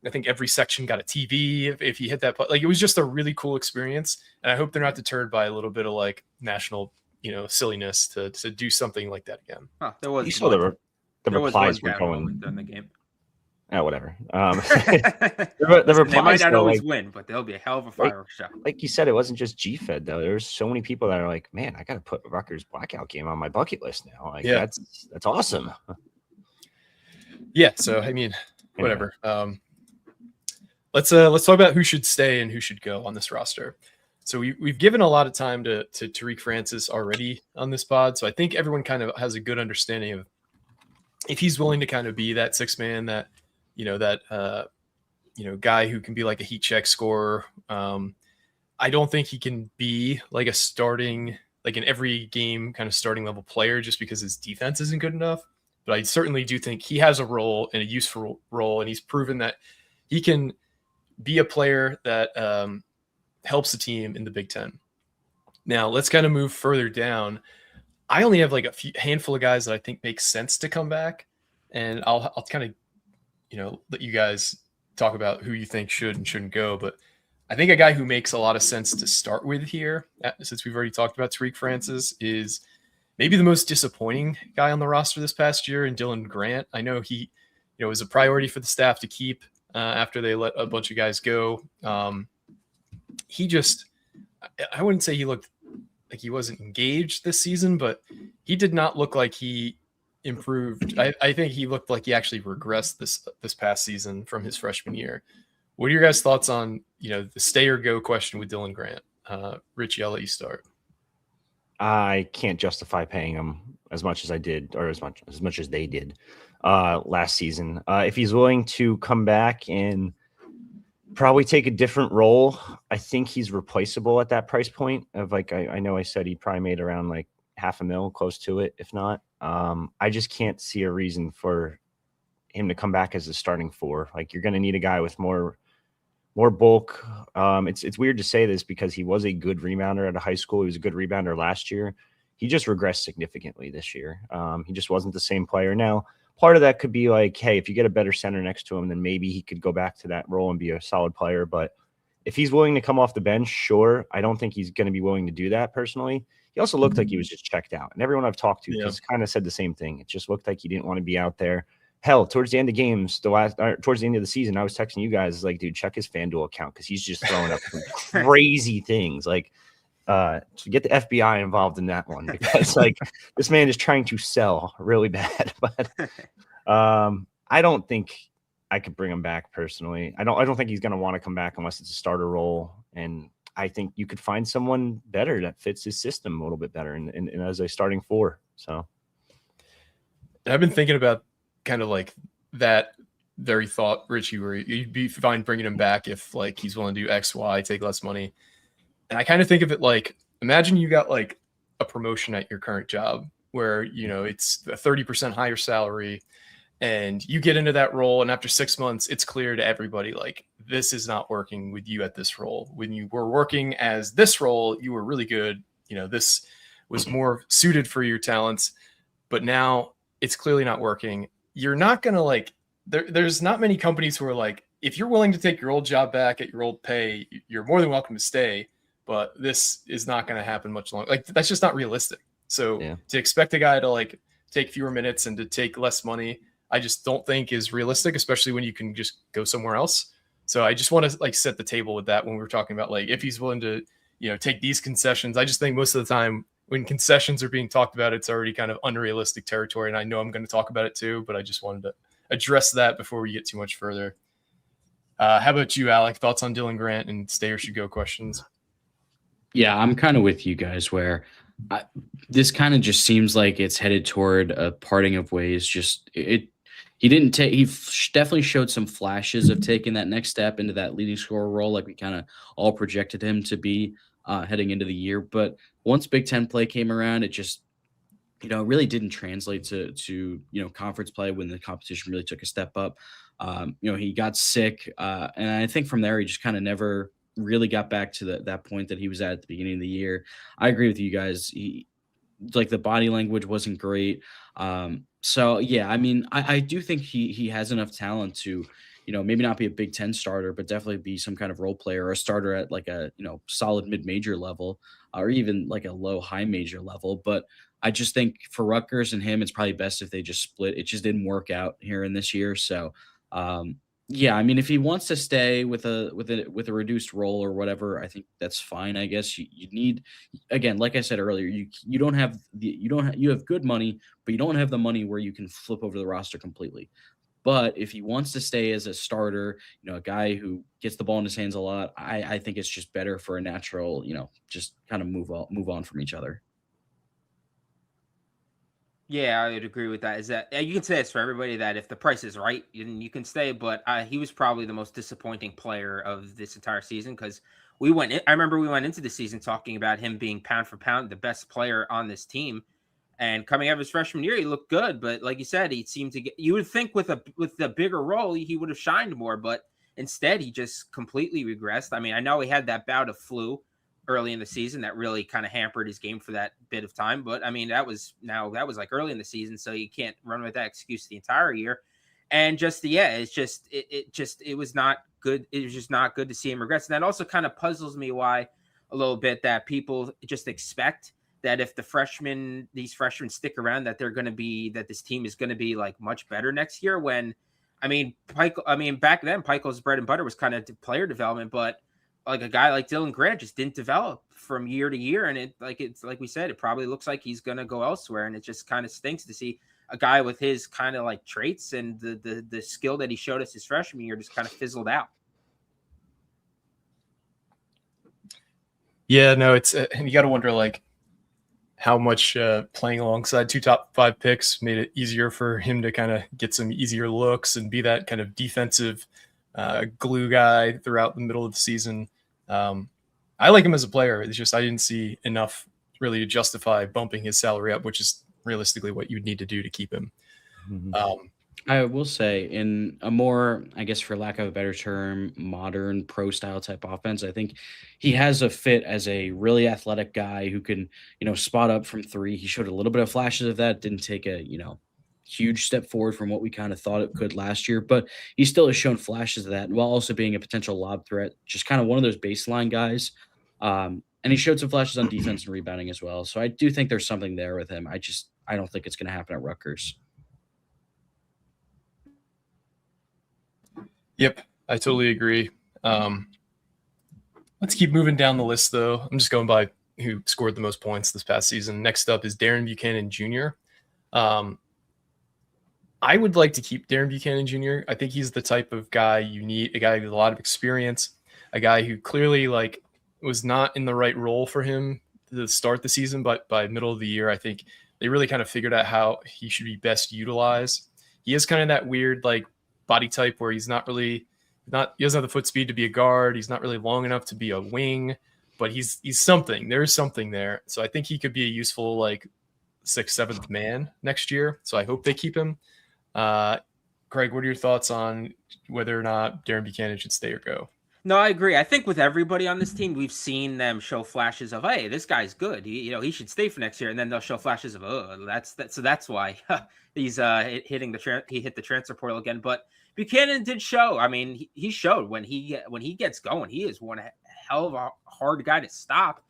think every section got a TV if he hit that putt. Like it was just a really cool experience, and I hope they're not deterred by a little bit of like national, you know, silliness to do something like that again. Huh, there was. You saw the replies were going during the game. Oh, whatever. The replies, they might not always win, but there'll be a hell of a fireworks show. Like you said, it wasn't just G-Fed though. There's so many people that are like, man, I got to put Rutgers blackout game on my bucket list now. Like that's awesome. Yeah. So I mean, whatever. Let's talk about who should stay and who should go on this roster. So we've given a lot of time to Tariq Francis already on this pod. So I think everyone kind of has a good understanding of if he's willing to kind of be that sixth man, that, you know, that, guy who can be like a heat check scorer. I don't think he can be like a starting, like in every game kind of starting level player just because his defense isn't good enough. But I certainly do think he has a role and a useful role. And he's proven that he can be a player that helps the team in the Big Ten. Now let's kind of move further down. I only have like a handful of guys that I think make sense to come back, and I'll kind of, you know, let you guys talk about who you think should and shouldn't go. But I think a guy who makes a lot of sense to start with here, since we've already talked about Tariq Francis, is maybe the most disappointing guy on the roster this past year, in Dylan Grant. I know he, you know, was a priority for the staff to keep after they let a bunch of guys go. He just, I wouldn't say he looked like he wasn't engaged this season, but he did not look like he improved. I think he looked like he actually regressed this past season from his freshman year. What are your guys' thoughts on, you know, the stay or go question with Dylan Grant? Richie, I'll let you start. I can't justify paying him as much as I did, or as much as they did last season. If he's willing to come back and probably take a different role, I think he's replaceable at that price point of like, I know I said he probably made around like $500,000, close to it, if not. I just can't see a reason for him to come back as a starting four. Like you're going to need a guy with more bulk. It's weird to say this because he was a good rebounder at a high school. He was a good rebounder last year. He just regressed significantly this year. He just wasn't the same player. Now, part of that could be like, hey, if you get a better center next to him, then maybe he could go back to that role and be a solid player. But if he's willing to come off the bench, sure. I don't think he's going to be willing to do that personally. He also looked like he was just checked out. And everyone I've talked to just kind of said the same thing. It just looked like he didn't want to be out there. Hell, towards the end of games, towards the end of the season, I was texting you guys like, dude, check his FanDuel account because he's just throwing up some crazy things. Like, to get the FBI involved in that one because like this man is trying to sell really bad. But I don't think I could bring him back personally. I don't think he's going to want to come back unless it's a starter role. And I think you could find someone better that fits his system a little bit better and as a starting four. So I've been thinking about kind of like that very thought, Richie, where you'd be fine bringing him back if like he's willing to do X, Y, take less money. And I kind of think of it like, imagine you got like a promotion at your current job where, you know, it's a 30% higher salary and you get into that role. And after 6 months, it's clear to everybody, like, this is not working with you at this role. When you were working as this role, you were really good. You know, this was more suited for your talents, but now it's clearly not working. You're not going to like, there's not many companies who are like, if you're willing to take your old job back at your old pay, you're more than welcome to stay. But this is not going to happen much longer. Like, that's just not realistic. So to expect a guy to like take fewer minutes and to take less money, I just don't think is realistic, especially when you can just go somewhere else. So I just want to like set the table with that when we're talking about like if he's willing to, take these concessions. I just think most of the time when concessions are being talked about, it's already kind of unrealistic territory. And I know I'm going to talk about it too, but I just wanted to address that before we get too much further. How about you, Alec? Thoughts on Dylan Grant and stay or should go questions? Yeah, I'm kind of with you guys where this kind of just seems like it's headed toward a parting of ways. He didn't take. He definitely showed some flashes of taking that next step into that leading scorer role, like we kind of all projected him to be heading into the year. But once Big Ten play came around, it just really didn't translate to conference play when the competition really took a step up. He got sick, and I think from there he just kind of never really got back to that point that he was at the beginning of the year. I agree with you guys. The body language wasn't great. So yeah, I mean, I do think he has enough talent to, maybe not be a Big Ten starter, but definitely be some kind of role player or a starter at like a, solid mid-major level or even like a low high major level. But I just think for Rutgers and him, it's probably best if they just split. It just didn't work out here in this year. So, yeah, I mean, if he wants to stay with a reduced role or whatever, I think that's fine. I guess you need, again, like I said earlier, you have good money, but you don't have the money where you can flip over the roster completely. But if he wants to stay as a starter, a guy who gets the ball in his hands a lot, I think it's just better for a natural, just kind of move on from each other. Yeah, I would agree with that. Is that you can say this for everybody that if the price is right, you can stay. But he was probably the most disappointing player of this entire season because I remember we went into the season talking about him being pound for pound the best player on this team, and coming out of his freshman year, he looked good. But like you said, he seemed to get. You would think with the bigger role, he would have shined more, but instead, he just completely regressed. I mean, I know he had that bout of flu early in the season that really kind of hampered his game for that bit of time. But I mean, that was like early in the season, so you can't run with that excuse the entire year. And it was not good. It was just not good to see him regress. And that also kind of puzzles me why a little bit that people just expect that if these freshmen stick around, that that this team is going to be like much better next year. When, back then Pikel's bread and butter was kind of player development, but like a guy like Dylan Grant just didn't develop from year to year. And it's like we said, it probably looks like he's going to go elsewhere. And it just kind of stinks to see a guy with his kind of like traits and the skill that he showed us his freshman year just kind of fizzled out. Yeah, no, it's and you got to wonder like how much playing alongside 2 top 5 picks made it easier for him to kind of get some easier looks and be that kind of defensive glue guy throughout the middle of the season. I like him as a player. It's just I didn't see enough really to justify bumping his salary up, which is realistically what you'd need to do to keep him. Mm-hmm. I will say in a more, I guess for lack of a better term, modern pro style type offense, I think he has a fit as a really athletic guy who can, spot up from 3. He showed a little bit of flashes of that, didn't take a, huge step forward from what we kind of thought it could last year, but he still has shown flashes of that while also being a potential lob threat, just kind of one of those baseline guys. And he showed some flashes on defense and rebounding as well. So I do think there's something there with him. I don't think it's going to happen at Rutgers. Yep, I totally agree. Let's keep moving down the list, though. I'm just going by who scored the most points this past season. Next up is Darren Buchanan Jr. I would like to keep Darren Buchanan Jr. I think he's the type of guy you need, a guy with a lot of experience, a guy who clearly was not in the right role for him to start the season, but by middle of the year, I think they really kind of figured out how he should be best utilized. He is kind of that weird body type where he doesn't have the foot speed to be a guard. He's not really long enough to be a wing, but he's something. There's something there. So I think he could be a useful 6th, 7th man next year. So I hope they keep him. Craig, what are your thoughts on whether or not Darren Buchanan should stay or go? No, I agree. I think with everybody on this team, we've seen them show flashes of, hey, this guy's good. He should stay for next year, and then they'll show flashes of, So that's why he's he hit the transfer portal again. But Buchanan did show. I mean, he showed when he gets going, he is one hell of a hard guy to stop.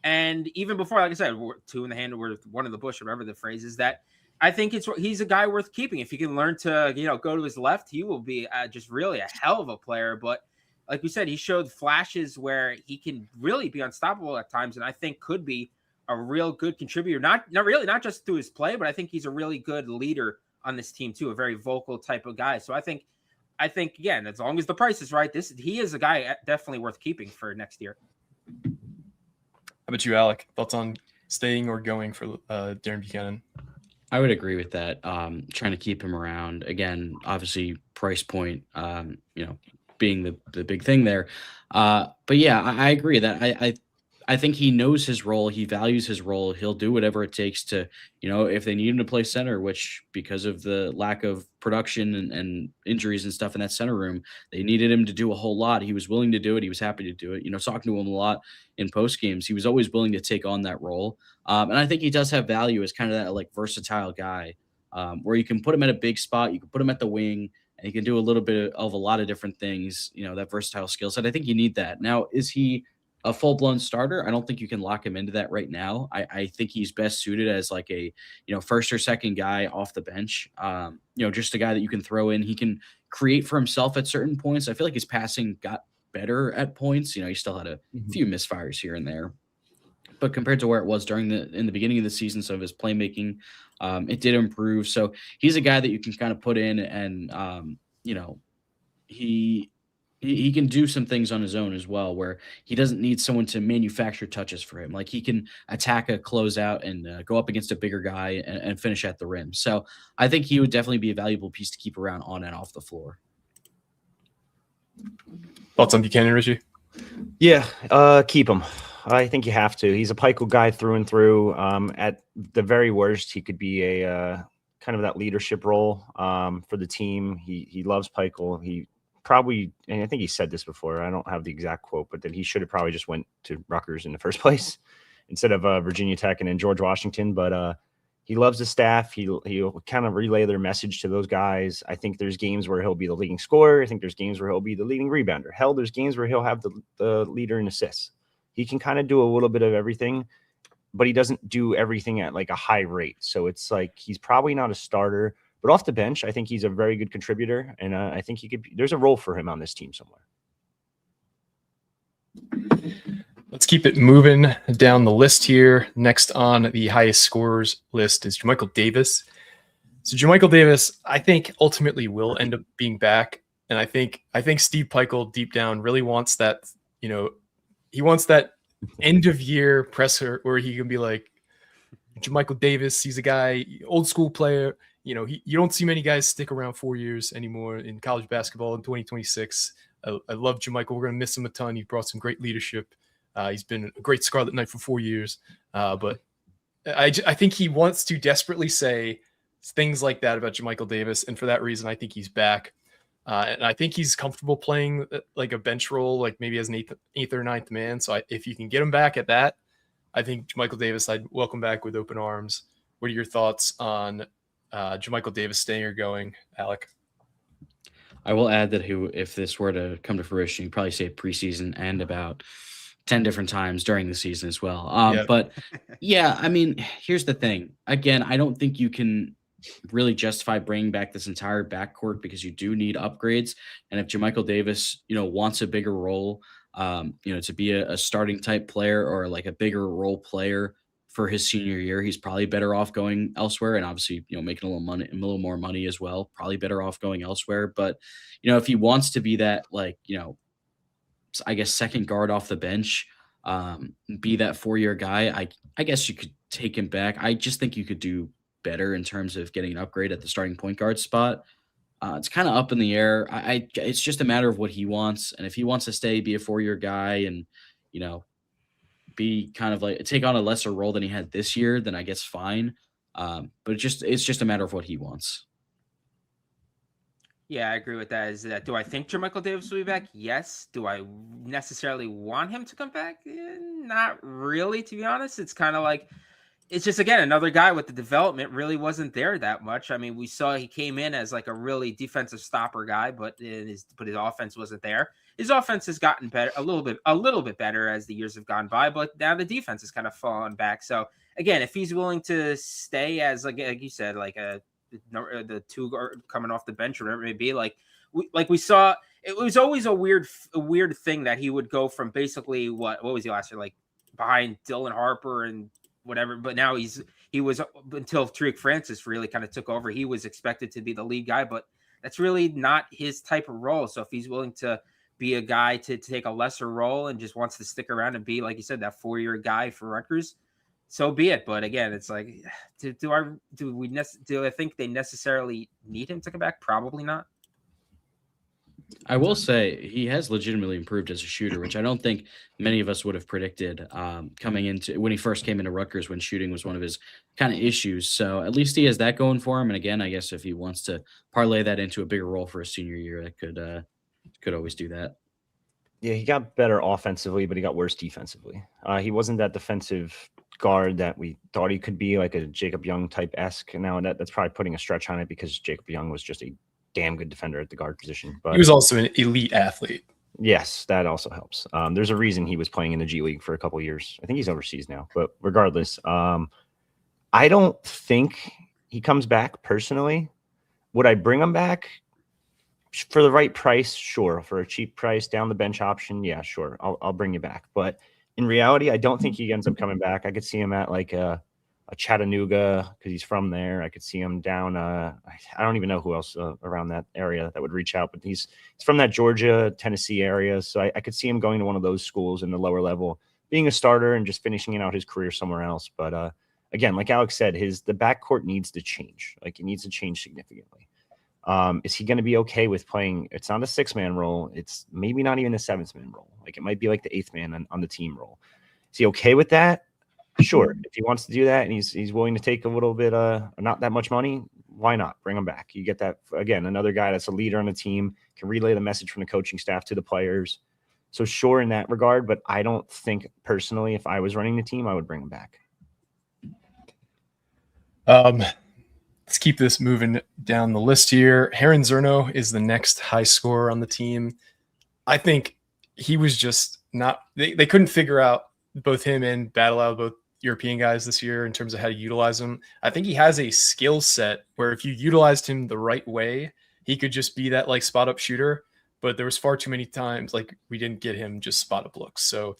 And even before, like I said, 2 in the hand, we're 1 in the bush, whatever the phrase is, that I think he's a guy worth keeping. If he can learn to go to his left, he will be just really a hell of a player. But like we said, he showed flashes where he can really be unstoppable at times, and I think could be a real good contributor. Not just through his play, but I think he's a really good leader on this team too, a very vocal type of guy. So I think again, as long as the price is right, he is a guy definitely worth keeping for next year. How about you, Alec? Thoughts on staying or going for Darren Buchanan? I would agree with that. Trying to keep him around again, obviously price point, being the big thing there. But yeah, I agree that I think he knows his role. He values his role. He'll do whatever it takes to, if they need him to play center, which because of the lack of production and injuries and stuff in that center room, they needed him to do a whole lot. He was willing to do it. He was happy to do it. Talking to him a lot in post games, he was always willing to take on that role. And I think he does have value as kind of that like versatile guy where you can put him at a big spot. You can put him at the wing and he can do a little bit of a lot of different things, that versatile skill set. I think you need that. Now, is he a full-blown starter? I don't think you can lock him into that right now. I think he's best suited as like a, first or second guy off the bench. Just a guy that you can throw in. He can create for himself at certain points. I feel like his passing got better at points. He still had a few misfires here and there, but compared to where it was in the beginning of the season, some of his playmaking, it did improve. So he's a guy that you can kind of put in and, he can do some things on his own as well, where he doesn't need someone to manufacture touches for him. Like he can attack a closeout and go up against a bigger guy and finish at the rim. So I think he would definitely be a valuable piece to keep around on and off the floor. Thoughts on Buchanan, Richie? Yeah, keep him. I think you have to. He's a Pikel guy through and through. At the very worst, he could be a kind of that leadership role for the team. He loves Pikel. He probably, and I think he said this before, I don't have the exact quote, but that he should have probably just went to Rutgers in the first place instead of Virginia Tech and then George Washington. But he loves the staff. He'll kind of relay their message to those guys. I think there's games where he'll be the leading scorer. I think there's games where he'll be the leading rebounder. Hell, there's games where he'll have the leader in assists. He can kind of do a little bit of everything, but he doesn't do everything at like a high rate. So it's like he's probably not a starter. But off the bench, I think he's a very good contributor, and I think there's a role for him on this team somewhere. Let's keep it moving down the list here. Next on the highest scorers list is JaMychal Davis. So JaMychal Davis, I think ultimately will end up being back, and I think Steve Pikel deep down really wants that. He wants that end of year presser where he can be like, JaMychal Davis, he's a guy, old school player. You don't see many guys stick around 4 years anymore in college basketball in 2026. I love JaMychal. We're going to miss him a ton. He brought some great leadership. He's been a great Scarlet Knight for 4 years. But I think he wants to desperately say things like that about JaMychal Davis. And for that reason, I think he's back. And I think he's comfortable playing like a bench role, like maybe as an eighth or ninth man. So if you can get him back at that, I think JaMychal Davis, I'd welcome back with open arms. What are your thoughts on JaMychal Davis staying or going, Alec? I will add that if this were to come to fruition, you'd probably say preseason and about 10 different times during the season as well. But yeah, I mean, here's the thing. Again, I don't think you can really justify bringing back this entire backcourt because you do need upgrades. And if JaMychal Davis, wants a bigger role, to be a starting type player or like a bigger role player for his senior year, he's probably better off going elsewhere, and obviously, making a little more money as well. Probably better off going elsewhere. But if he wants to be that, like, I guess second guard off the bench, be that 4-year guy, I guess you could take him back. I just think you could do better in terms of getting an upgrade at the starting point guard spot. It's kind of up in the air. It's just a matter of what he wants, and if he wants to stay, be a 4-year guy, and be kind of like take on a lesser role than he had this year, then I guess fine. But it's just a matter of what he wants. Yeah, I agree with that. Do I think JaMychal Davis will be back? Yes. Do I necessarily want him to come back? Not really, to be honest. It's kind of like, it's just, again, another guy with the development really wasn't there that much. I mean, we saw he came in as like a really defensive stopper guy, but his offense wasn't there. His offense has gotten better, a little bit better as the years have gone by, but now the defense has kind of fallen back. So again, if he's willing to stay as like you said, like a the two coming off the bench or whatever it may be. We saw, it was always a weird thing that he would go from basically what was he last year, like behind Dylan Harper and whatever, but now he was until Tariq Francis really kind of took over. He was expected to be the lead guy, but that's really not his type of role. So if he's willing to be a guy to take a lesser role and just wants to stick around and be, like you said, that 4-year guy for Rutgers, so be it. But again, it's like, do I think they necessarily need him to come back? Probably not. I will say he has legitimately improved as a shooter, which I don't think many of us would have predicted coming into when he first came into Rutgers, when shooting was one of his kind of issues. So at least he has that going for him. And again, I guess if he wants to parlay that into a bigger role for his senior year, that could always do that. Yeah, he got better offensively, but he got worse defensively. He wasn't that defensive guard that we thought he could be, like a Jacob Young type-esque. Now that's probably putting a stretch on it because Jacob Young was just a damn good defender at the guard position. But he was also an elite athlete. Yes, that also helps. There's a reason he was playing in the G League for a couple of years. I think he's overseas now, but regardless, I don't think he comes back personally. Would I bring him back for the right price? Sure. For a cheap price, down the bench option, yeah, sure. I'll bring you back. But in reality, I don't think he ends up coming back. I could see him at like a Chattanooga because he's from there. I could see him down. I don't even know who else around that area that would reach out, but he's from that Georgia, Tennessee area. So I could see him going to one of those schools in the lower level, being a starter and just finishing out his career somewhere else. But again, like Alex said, the backcourt needs to change. Like, it needs to change significantly. Is he going to be okay with playing? It's not a 6-man role. It's maybe not even a 7-man role. Like, it might be like the 8th man on the team role. Is he okay with that? Sure. If he wants to do that and he's willing to take a little bit, not that much money, why not? Bring him back. You get that, again, another guy that's a leader on the team, can relay the message from the coaching staff to the players. So sure in that regard, but I don't think personally, if I was running the team, I would bring him back. Let's keep this moving down the list here. Heron Zerno is the next high scorer on the team. I think he was just not – they couldn't figure out, both him and Battle, both European guys this year, in terms of how to utilize him. I think he has a skill set where if you utilized him the right way, he could just be that like spot up shooter. But there was far too many times like we didn't get him just spot up looks. So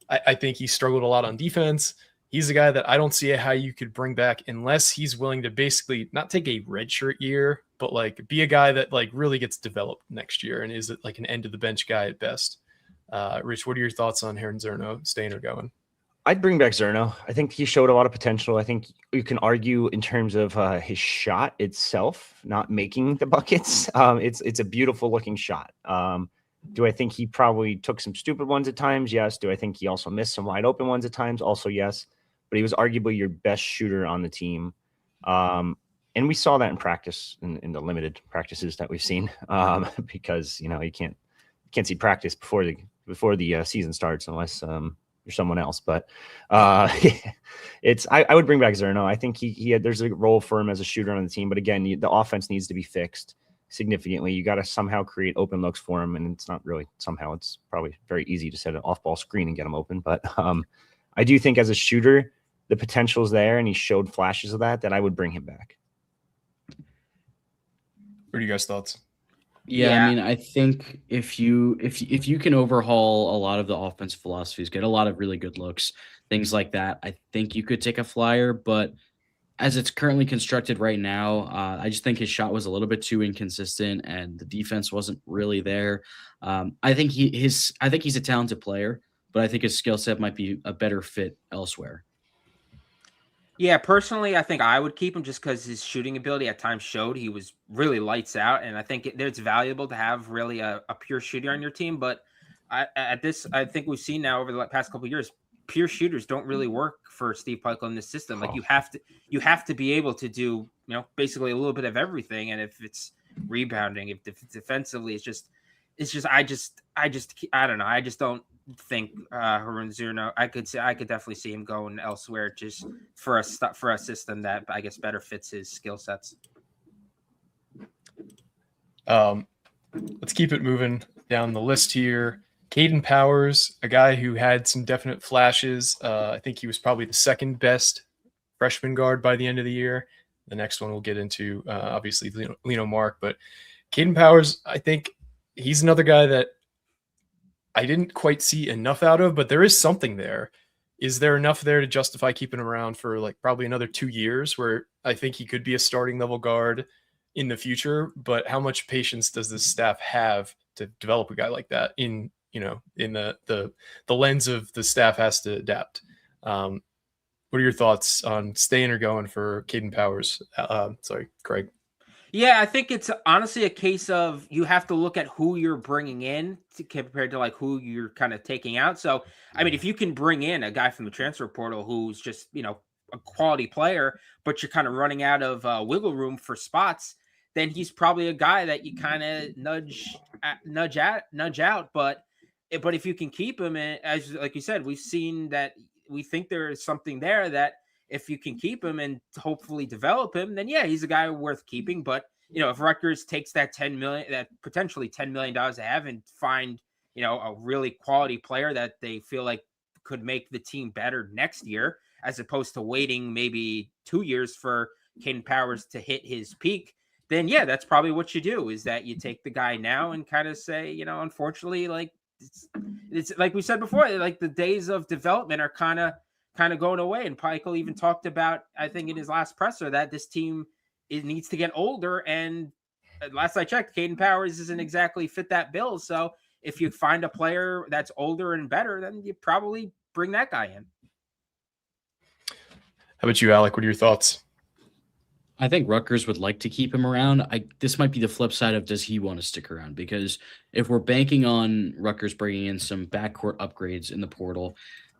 I think he struggled a lot on defense. He's a guy that I don't see how you could bring back unless he's willing to basically not take a redshirt year, but like be a guy that like really gets developed next year and is like an end of the bench guy at best. Rich, what are your thoughts on Heron Zerno staying or going? I'd bring back Zerno. I think he showed a lot of potential. I think you can argue in terms of his shot itself, not making the buckets. It's a beautiful looking shot. Do I think he probably took some stupid ones at times? Yes. Do I think he also missed some wide open ones at times? Also, yes. But he was arguably your best shooter on the team. And we saw that in practice, in the limited practices that we've seen, because, you can't see practice before the season starts unless you're someone else. But I would bring back Zerno. I think there's a role for him as a shooter on the team. But again, the offense needs to be fixed significantly. You got to somehow create open looks for him. And it's not really somehow. It's probably very easy to set an off-ball screen and get him open. But I do think as a shooter, the potential is there, and he showed flashes of that I would bring him back. What are you guys' thoughts? Yeah, I mean, I think if you can overhaul a lot of the offensive philosophies, get a lot of really good looks, things like that, I think you could take a flyer. But as it's currently constructed right now, I just think his shot was a little bit too inconsistent, and the defense wasn't really there. I think he's a talented player, but I think his skill set might be a better fit elsewhere. Yeah, personally, I think I would keep him just because his shooting ability at times showed he was really lights out. And I think it's valuable to have really a pure shooter on your team. But I think we've seen now over the past couple of years, pure shooters don't really work for Steve Pikiell in this system. Like you have to be able to do, basically a little bit of everything. And if it's rebounding, if defensively, I don't know. I just don't think Heron Zerno. I could definitely see him going elsewhere just for a system that I guess better fits his skill sets. Let's keep it moving down the list here. Caden Powers, a guy who had some definite flashes. I think he was probably the second best freshman guard by the end of the year. The next one we'll get into, obviously, Lino Mark. But Caden Powers, I think he's another guy that I didn't quite see enough out of, but there is something there. Is there enough there to justify keeping him around for like probably another 2 years, where I think he could be a starting level guard in the future? But how much patience does this staff have to develop a guy like that in the lens of the staff has to adapt? What are your thoughts on staying or going for Caden Powers? Sorry, Craig. Yeah, I think it's honestly a case of you have to look at who you're bringing in compared to like who you're kind of taking out. So, I mean, if you can bring in a guy from the transfer portal who's just, a quality player, but you're kind of running out of wiggle room for spots, then he's probably a guy that you kind of nudge out. But if you can keep him, and as like you said, we've seen that we think there is something there that if you can keep him and hopefully develop him, then yeah, he's a guy worth keeping. But if Rutgers takes that potentially $10 million to have and find, a really quality player that they feel like could make the team better next year, as opposed to waiting maybe 2 years for Caden Powers to hit his peak, then yeah, that's probably what you do, is that you take the guy now and kind of say, unfortunately, like it's like we said before, like the days of development are kind of going away. And Pikel even talked about, I think in his last presser, that this team needs to get older. And last I checked, Caden Powers doesn't exactly fit that bill. So if you find a player that's older and better, then you probably bring that guy in. How about you, Alec? What are your thoughts? I think Rutgers would like to keep him around. This might be the flip side of, does he want to stick around? Because if we're banking on Rutgers bringing in some backcourt upgrades in the portal,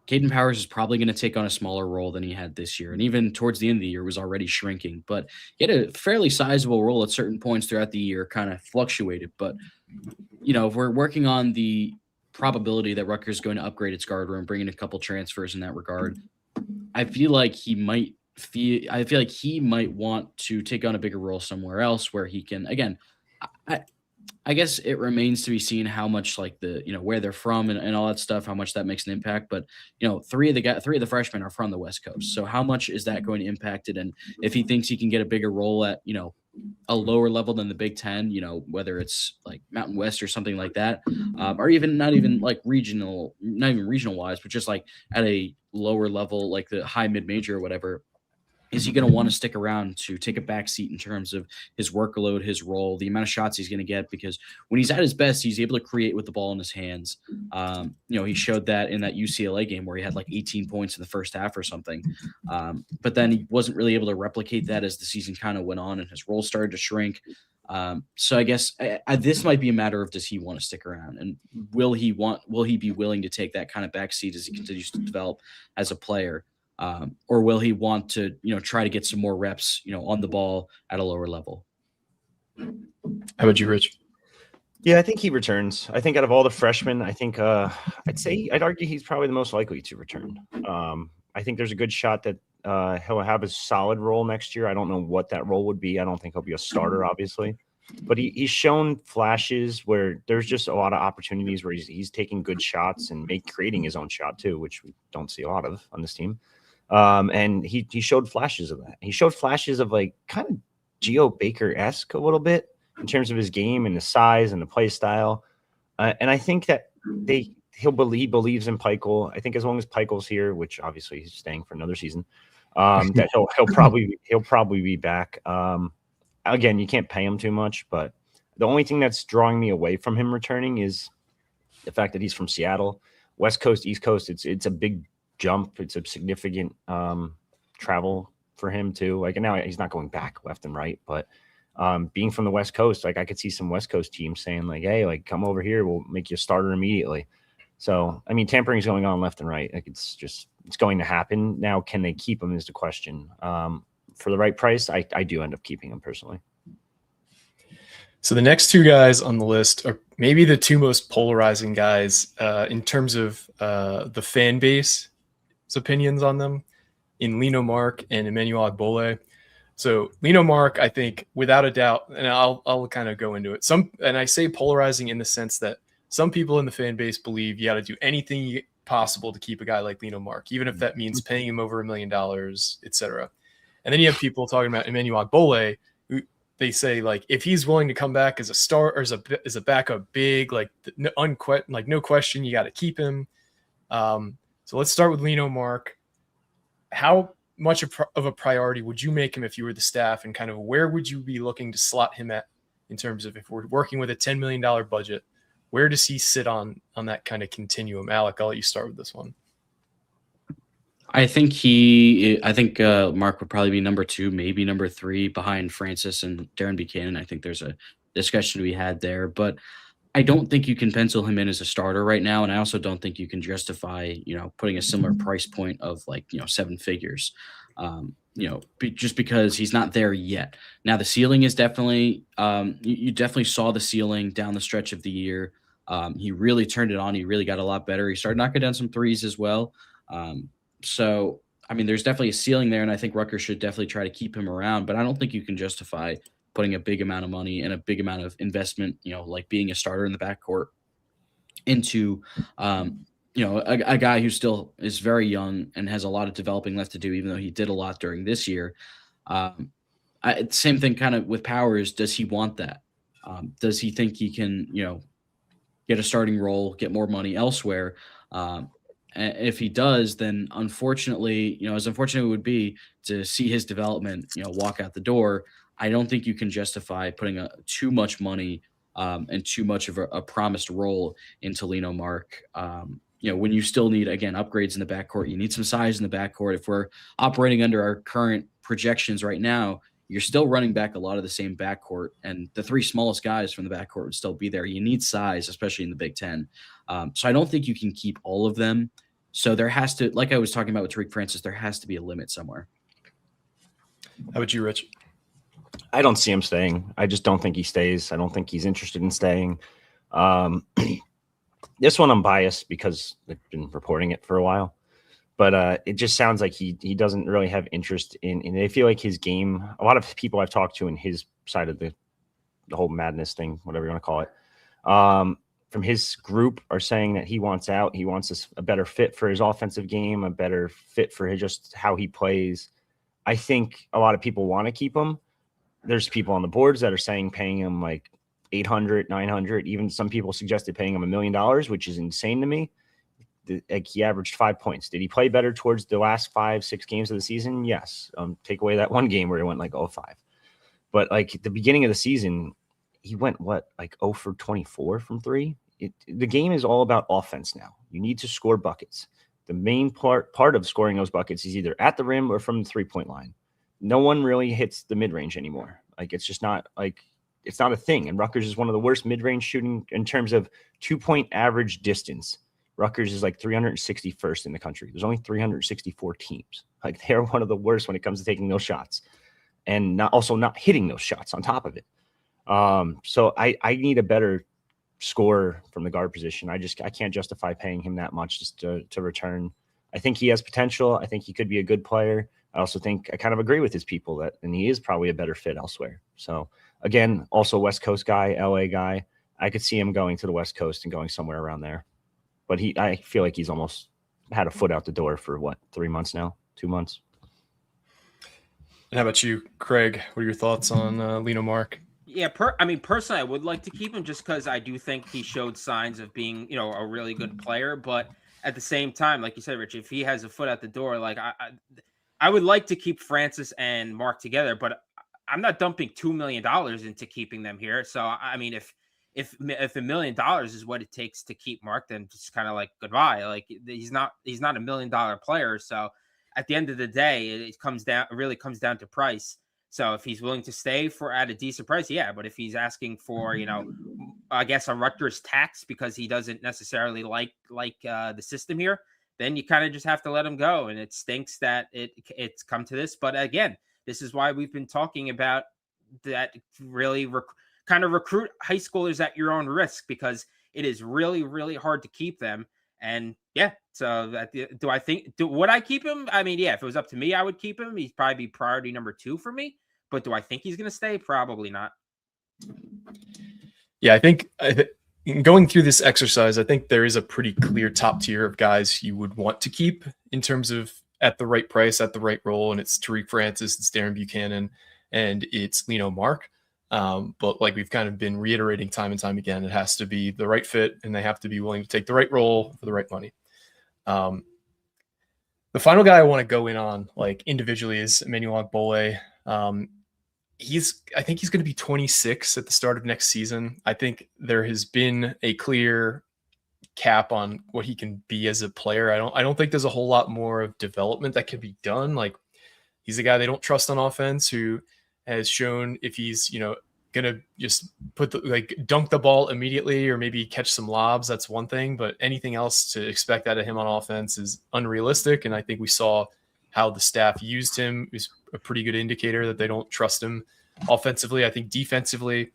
Caden Powers is probably going to take on a smaller role than he had this year. And even towards the end of the year was already shrinking. But he had a fairly sizable role at certain points throughout the year, kind of fluctuated. But, if we're working on the probability that Rutgers is going to upgrade its guard room, bring in a couple transfers in that regard, I feel like he might want to take on a bigger role somewhere else where he can, again, I guess it remains to be seen how much like where they're from and all that stuff, how much that makes an impact. But, three of the freshmen are from the West Coast. So how much is that going to impact it? And if he thinks he can get a bigger role at, a lower level than the Big Ten, whether it's like Mountain West or something like that, or even not even like regional wise, but just like at a lower level, like the high mid-major or whatever, is he going to want to stick around to take a back seat in terms of his workload, his role, the amount of shots he's going to get? Because when he's at his best, he's able to create with the ball in his hands. He showed that in that UCLA game where he had like 18 points in the first half or something. But then he wasn't really able to replicate that as the season kind of went on and his role started to shrink. So I guess this might be a matter of, does he want to stick around, and will he be willing to take that kind of back seat as he continues to develop as a player? Or will he want to, try to get some more reps, on the ball at a lower level? How about you, Rich? Yeah, I think he returns. I think out of all the freshmen, I think I'd argue he's probably the most likely to return. I think there's a good shot that he'll have a solid role next year. I don't know what that role would be. I don't think he'll be a starter, obviously. But he's shown flashes where there's just a lot of opportunities where he's taking good shots and creating his own shot too, which we don't see a lot of on this team. And he showed flashes of that. He showed flashes of like kind of Geo Baker-esque a little bit in terms of his game and the size and the play style. And I think that he believes in Pikel. I think as long as Pikel's here, which obviously he's staying for another season, that he'll probably be back. Again, you can't pay him too much, but the only thing that's drawing me away from him returning is the fact that he's from Seattle. West Coast, East Coast, it's a big jump. It's a significant travel for him too. Like, and now he's not going back left and right, but being from the West Coast, like I could see some West Coast teams saying like, hey, like come over here, we'll make you a starter immediately. So I mean, tampering is going on left and right. Like it's going to happen. Now, can they keep him is the question. For the right price, I do end up keeping him personally. So the next two guys on the list are maybe the two most polarizing guys in terms of the fan base's opinions on them, in Lino Mark and Emmanuel Ogbole. So Lino Mark, I think without a doubt, and I'll kind of go into it. And I say polarizing in the sense that some people in the fan base believe you got to do anything possible to keep a guy like Lino Mark, even if that means paying him over $1 million, etc. And then you have people talking about Emmanuel Ogbole, who they say, like, if he's willing to come back as a star or as a backup big, like, no question, you got to keep him. So let's start with Lino, Mark. How much of a priority would you make him if you were the staff, and kind of where would you be looking to slot him at in terms of, if we're working with a $10 million budget, where does he sit on that kind of continuum? Alec, I'll let you start with this one. I think Mark would probably be number 2, maybe number 3 behind Francis and Darren Buchanan. I think there's a discussion to be had there, but I don't think you can pencil him in as a starter right now. And I also don't think you can justify, putting a similar price point of 7 figures, just because he's not there yet. Now the ceiling is definitely, you definitely saw the ceiling down the stretch of the year. He really turned it on. He really got a lot better. He started knocking down some threes as well. So, I mean, there's definitely a ceiling there, and I think Rutgers should definitely try to keep him around, but I don't think you can justify putting a big amount of money and a big amount of investment, like being a starter in the backcourt into, a guy who still is very young and has a lot of developing left to do, even though he did a lot during this year. Same thing kind of with Powers. Does he want that? Does he think he can, get a starting role, get more money elsewhere? If he does, then unfortunately, as unfortunate it would be to see his development, walk out the door, I don't think you can justify putting too much money and too much of a promised role into Lino, Mark. When you still need, again, upgrades in the backcourt, you need some size in the backcourt. If we're operating under our current projections right now, you're still running back a lot of the same backcourt, and the 3 smallest guys from the backcourt would still be there. You need size, especially in the Big Ten. So I don't think you can keep all of them. So there has to, like I was talking about with Tariq Francis, there has to be a limit somewhere. How about you, Rich? I don't see him staying. I just don't think he stays. I don't think he's interested in staying. This one I'm biased because I've been reporting it for a while. But it just sounds like he doesn't really have interest in, and I feel like his game, a lot of people I've talked to in his side of the whole madness thing, whatever you want to call it, from his group are saying that he wants out. He wants a better fit for his offensive game, a better fit for just how he plays. I think a lot of people want to keep him. There's people on the boards that are saying paying him like $800, $900. Even some people suggested paying him $1 million, which is insane to me. Like, he averaged 5 points. Did he play better towards the last 5-6 games of the season? Yes. Take away that one game where he went like 0-5. But like at the beginning of the season, he went 0 for 24 from 3. The game is all about offense now. You need to score buckets. The main part of scoring those buckets is either at the rim or from the 3-point line. No one really hits the mid-range anymore. Like, it's just not it's not a thing. And Rutgers is one of the worst mid-range shooting in terms of 2-point average distance. Rutgers is like 361st in the country. There's only 364 teams. Like, they're one of the worst when it comes to taking those shots and not hitting those shots on top of it. So I need a better scorer from the guard position. I can't justify paying him that much just to return. I think he has potential. I think he could be a good player. I also think I kind of agree with his people and he is probably a better fit elsewhere. So again, also West Coast guy, LA guy. I could see him going to the West Coast and going somewhere around there. But I feel like he's almost had a foot out the door for 3 months now, 2 months. And how about you, Craig? What are your thoughts on Lino, Mark? Yeah, personally, I would like to keep him just because I do think he showed signs of being, a really good player. But at the same time, like you said, Rich, if he has a foot out the door, like I would like to keep Francis and Mark together, but I'm not dumping $2 million into keeping them here. So I mean, if $1 million is what it takes to keep Mark, then just kind of like goodbye. Like, he's not $1 million player. So at the end of the day, it really comes down to price. So if he's willing to stay at a decent price, yeah. But if he's asking for, I guess a Rutgers tax because he doesn't necessarily like the system here, then you kind of just have to let him go. And it stinks that it's come to this. But again, this is why we've been talking about that. Really kind of recruit high schoolers at your own risk, because it is really, really hard to keep them. And yeah, so would I keep him? I mean, yeah, if it was up to me, I would keep him. He'd probably be priority number 2 for me. But do I think he's going to stay? Probably not. Yeah, I think going through this exercise, I think there is a pretty clear top tier of guys you would want to keep in terms of at the right price, at the right role, and it's Tariq Francis, it's Darren Buchanan, and it's Lino Mark. But like we've kind of been reiterating time and time again, it has to be the right fit, and they have to be willing to take the right role for the right money. The final guy I want to go in on, like individually, is Emmanuel Ogbole. I think he's going to be 26 at the start of next season. I think there has been a clear cap on what he can be as a player. I don't think there's a whole lot more of development that can be done. Like, he's a guy they don't trust on offense, who has shown if he's, gonna just dunk the ball immediately or maybe catch some lobs, that's one thing, but anything else to expect out of him on offense is unrealistic. And I think we saw how the staff used him is a pretty good indicator that they don't trust him offensively. I think defensively,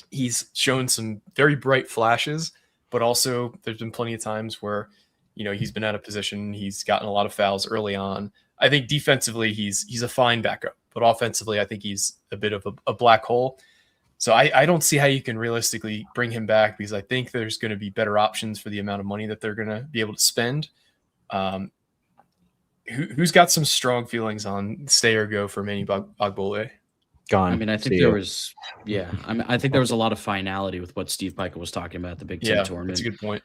he's shown some very bright flashes, but also there's been plenty of times where, he's been out of position. He's gotten a lot of fouls early on. I think defensively, he's a fine backup, but offensively, I think he's a bit of a black hole. So I don't see how you can realistically bring him back, because I think there's going to be better options for the amount of money that they're going to be able to spend. Who's got some strong feelings on stay or go for Emmanuel Ogbole? Gone. I mean, I think there was a lot of finality with what Steve Pikiell was talking about at the Big Ten tournament. That's a good point.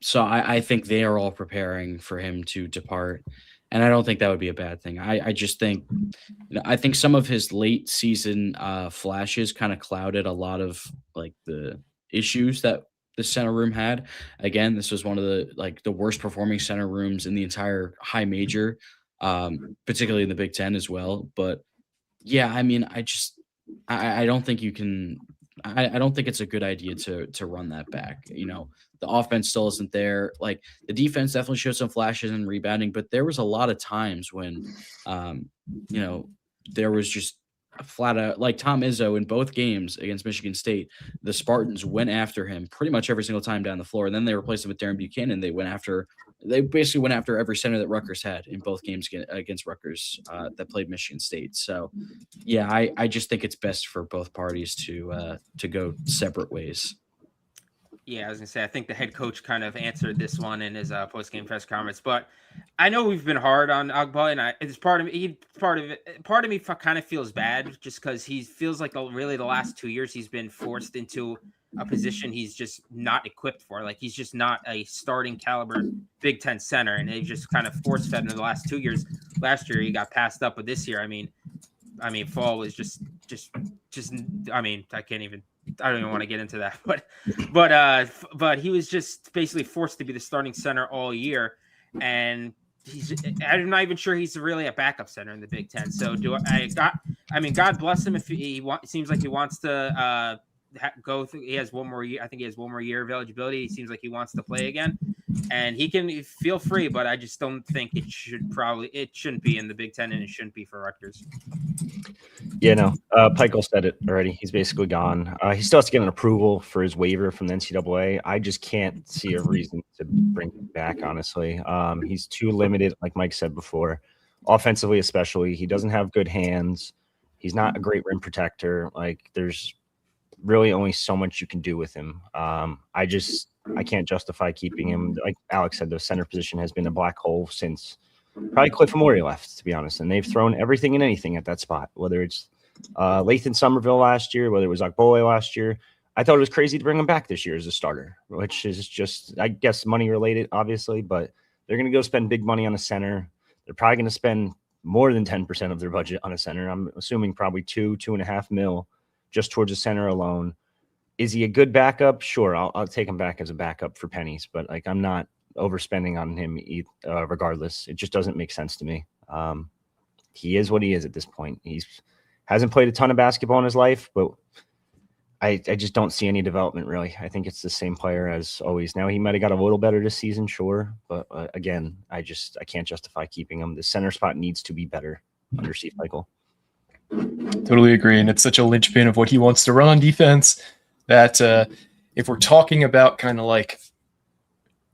So I think they are all preparing for him to depart. And I don't think that would be a bad thing. I just think, I think some of his late season flashes kind of clouded a lot of like the issues that the center room had. Again, this was one of the worst performing center rooms in the entire high major, particularly in the Big Ten as well. But yeah, I mean, I don't think you can. I don't think it's a good idea to run that back. The offense still isn't there. Like, the defense definitely showed some flashes in rebounding, but there was a lot of times when, there was just a flat out, like Tom Izzo in both games against Michigan State, the Spartans went after him pretty much every single time down the floor. And then they replaced him with Darren Buchanan. They basically went after every center that Rutgers had in both games against Rutgers that played Michigan State. So, yeah, I just think it's best for both parties to go separate ways. Yeah, I was gonna say, I think the head coach kind of answered this one in his post-game press conference, but I know we've been hard on Ogbole, and it's part of me kind of feels bad just because he feels like the last 2 years he's been forced into a position he's just not equipped for. Like, he's just not a starting caliber Big Ten center, and they just kind of force fed him in the last 2 years. Last year he got passed up, but this year, I mean, fall was just. I don't even want to get into that, but he was just basically forced to be the starting center all year, and I'm not even sure he's really a backup center in the Big Ten. So God bless him if seems like he wants to go through. He has one more year. I think he has one more year of eligibility. He seems like he wants to play again, and he can feel free. But I just don't think it shouldn't be in the Big Ten, and it shouldn't be for Rutgers. Yeah, no. Pikiell said it already. He's basically gone. He still has to get an approval for his waiver from the NCAA. I just can't see a reason to bring him back, honestly. He's too limited, like Mike said before, offensively especially. He doesn't have good hands. He's not a great rim protector. Like, there's really only so much you can do with him. I can't justify keeping him. Like Alex said, the center position has been a black hole since probably Cliff Amore left, to be honest. And they've thrown everything and anything at that spot, whether it's Lathan Somerville last year, whether it was Ogbole last year. I thought it was crazy to bring him back this year as a starter, which is just, I guess, money related, obviously, but they're going to go spend big money on a center. They're probably going to spend more than 10% of their budget on a center. I'm assuming probably $2.5 million just towards a center alone. Is he a good backup? Sure, I'll take him back as a backup for pennies, but like, I'm not overspending on him regardless. It just doesn't make sense to me. He is what he is at this point. Hasn't played a ton of basketball in his life, but I just don't see any development, really. I think it's the same player as always. Now, he might have got a little better this season, sure, but again, I can't justify keeping him. The center spot needs to be better under Steve Pikiell. Totally agree, and it's such a linchpin of what he wants to run on defense that if we're talking about kind of like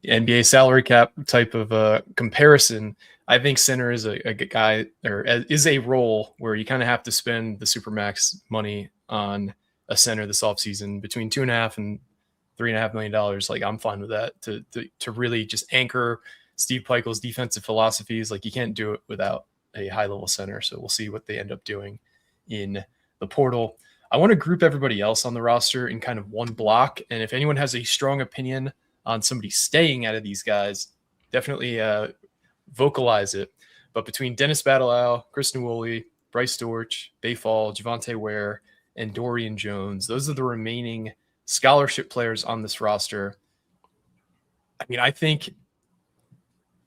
NBA salary cap type of comparison, I think center is a guy, or is a role where you kind of have to spend the supermax money on a center this offseason between $2.5 and $3.5 million. Like, I'm fine with that to really just anchor Steve Peichel's defensive philosophies. Like, you can't do it without a high-level center. So we'll see what they end up doing in the portal. I want to group everybody else on the roster in kind of one block. And if anyone has a strong opinion on somebody staying out of these guys, definitely vocalize it. But between Dennis Badalow, Chris Nwoli, Bryce Dortch, Bayfall, Javonte Ware, and Dorian Jones, those are the remaining scholarship players on this roster. I mean, I think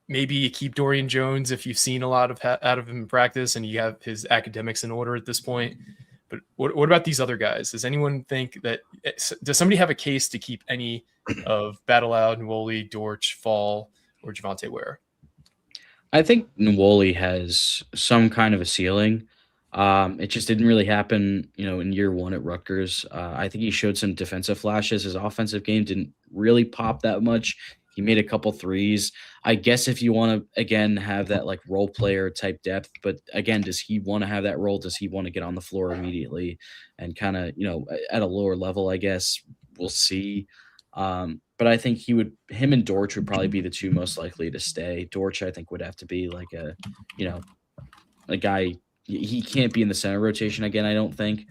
maybe you keep Dorian Jones if you've seen a lot of out of him in practice and you have his academics in order at this point. But what about these other guys? Does anyone think that – does somebody have a case to keep any of Badalow, Nwoli, Dortch, Fall, or Javonte Ware? I think Nwoli has some kind of a ceiling. It just didn't really happen, in year one at Rutgers. I think he showed some defensive flashes. His offensive game didn't really pop that much. He made a couple threes. I guess if you want to, again, have that like role player type depth, but again, does he want to have that role? Does he want to get on the floor immediately and kind of, at a lower level, I guess we'll see. But I think him and Dortch would probably be the two most likely to stay. Dortch, I think, would have to be like a guy. He can't be in the center rotation again, I don't think.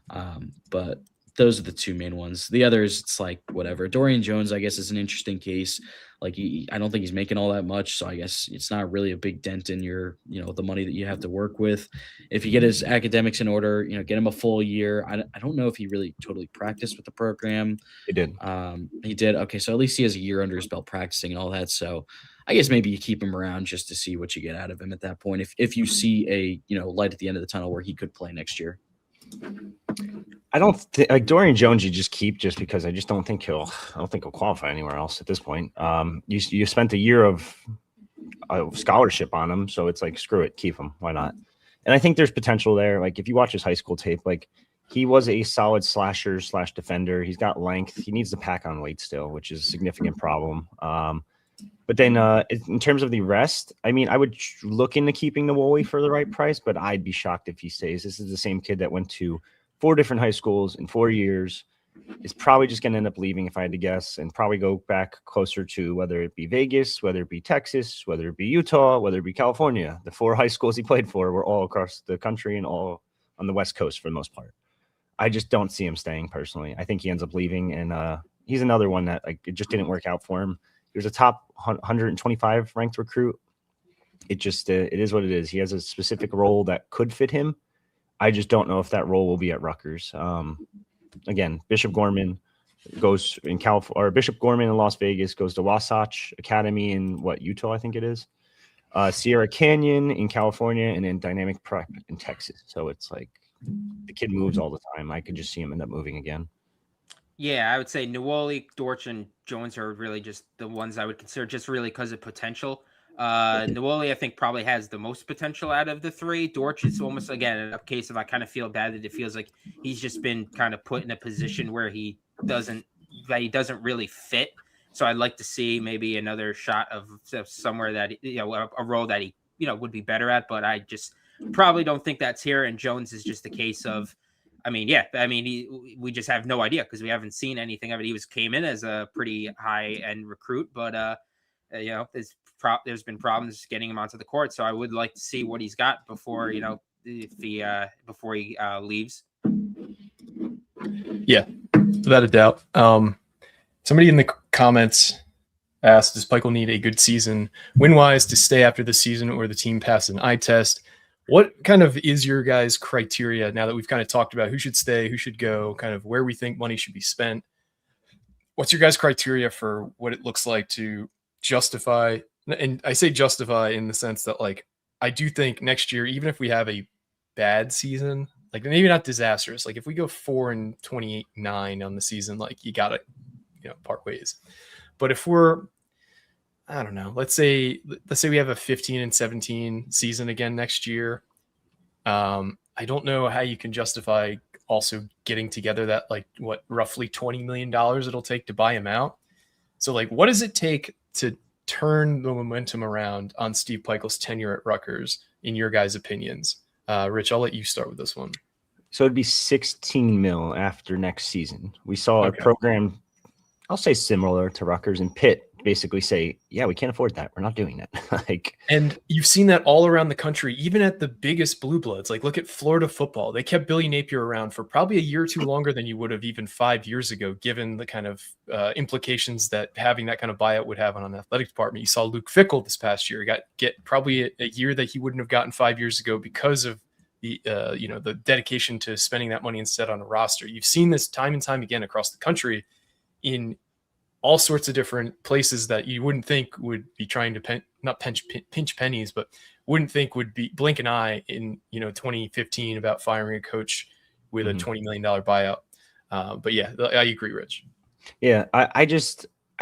But those are the two main ones. The others, it's like whatever. Dorian Jones, I guess, is an interesting case. Like, I don't think he's making all that much, so I guess it's not really a big dent in your, the money that you have to work with. If you get his academics in order, get him a full year. I don't know if he really totally practiced with the program. He did. He did. Okay, so at least he has a year under his belt practicing and all that. So I guess maybe you keep him around just to see what you get out of him at that point. If you see a light at the end of the tunnel where he could play next year. I don't think like Dorian Jones you just keep just because I don't think he'll qualify anywhere else at this point. You spent a year of scholarship on him, so it's like screw it, keep him. Why not? And I think there's potential there. Like if you watch his high school tape, like he was a solid slasher / defender. He's got length. He needs to pack on weight still, which is a significant problem. But then in terms of the rest, I mean, I would look into keeping Nwoli for the right price, but I'd be shocked if he stays. This is the same kid that went to 4 different high schools in 4 years. Is probably just going to end up leaving, if I had to guess, and probably go back closer to whether it be Vegas, whether it be Texas, whether it be Utah, whether it be California. The 4 high schools he played for were all across the country and all on the West Coast for the most part. I just don't see him staying personally. I think he ends up leaving, and he's another one that like it just didn't work out for him. He was a top 125 ranked recruit. It just it is what it is. He has a specific role that could fit him. I just don't know if that role will be at Rutgers. Again, Bishop Gorman goes in California, or Bishop Gorman in Las Vegas goes to Wasatch Academy in Utah, I think it is. Sierra Canyon in California, and then Dynamic Prep in Texas. So it's like the kid moves all the time. I could just see him end up moving again. Yeah, I would say Nwoli, Dortch, and Jones are really just the ones I would consider just really because of potential. Nwoli, I think, probably has the most potential out of the 3. Dortch is almost, again, a case of I kind of feel bad that it feels like he's just been kind of put in a position where he doesn't really fit. So I'd like to see maybe another shot of somewhere that, a role that he, would be better at. But I just probably don't think that's here. And Jones is just a case of, we just have no idea because we haven't seen anything of it. He came in as a pretty high-end recruit, but there's been problems getting him onto the court. So I would like to see what he's got before before he leaves. Yeah, without a doubt. Somebody in the comments asked, does Peichel need a good season win-wise to stay after the season, or the team pass an eye test? What kind of is your guys' criteria now that we've kind of talked about who should stay, who should go, kind of where we think money should be spent? What's your guys' criteria for what it looks like to justify? And I say justify in the sense that, like, I do think next year, even if we have a bad season, like maybe not disastrous, like if we go 4-28-9 on the season, like you got to, part ways. But if we're, I don't know, let's say we have a 15-17 season again next year. I don't know how you can justify also getting together that roughly $20 million it'll take to buy him out. So what does it take to turn the momentum around on Steve Peichel's tenure at Rutgers in your guys' opinions? Rich, I'll let you start with this one. So it'd be 16 mil after next season. We saw a program, I'll say similar to Rutgers, and Pitt basically say, yeah, we can't afford that. We're not doing that. Like, and you've seen that all around the country, even at the biggest blue bloods. Like, look at Florida football. They kept Billy Napier around for probably a year or two longer than you would have even 5 years ago, given the kind of implications that having that kind of buyout would have on an athletic department. You saw Luke Fickell this past year get probably a year that he wouldn't have gotten 5 years ago because of the the dedication to spending that money instead on a roster. You've seen this time and time again across the country in all sorts of different places that you wouldn't think would be trying to pinch pennies, but wouldn't think would be blink an eye in 2015 about firing a coach with a $20 million buyout. But yeah, I agree, Rich. Yeah, I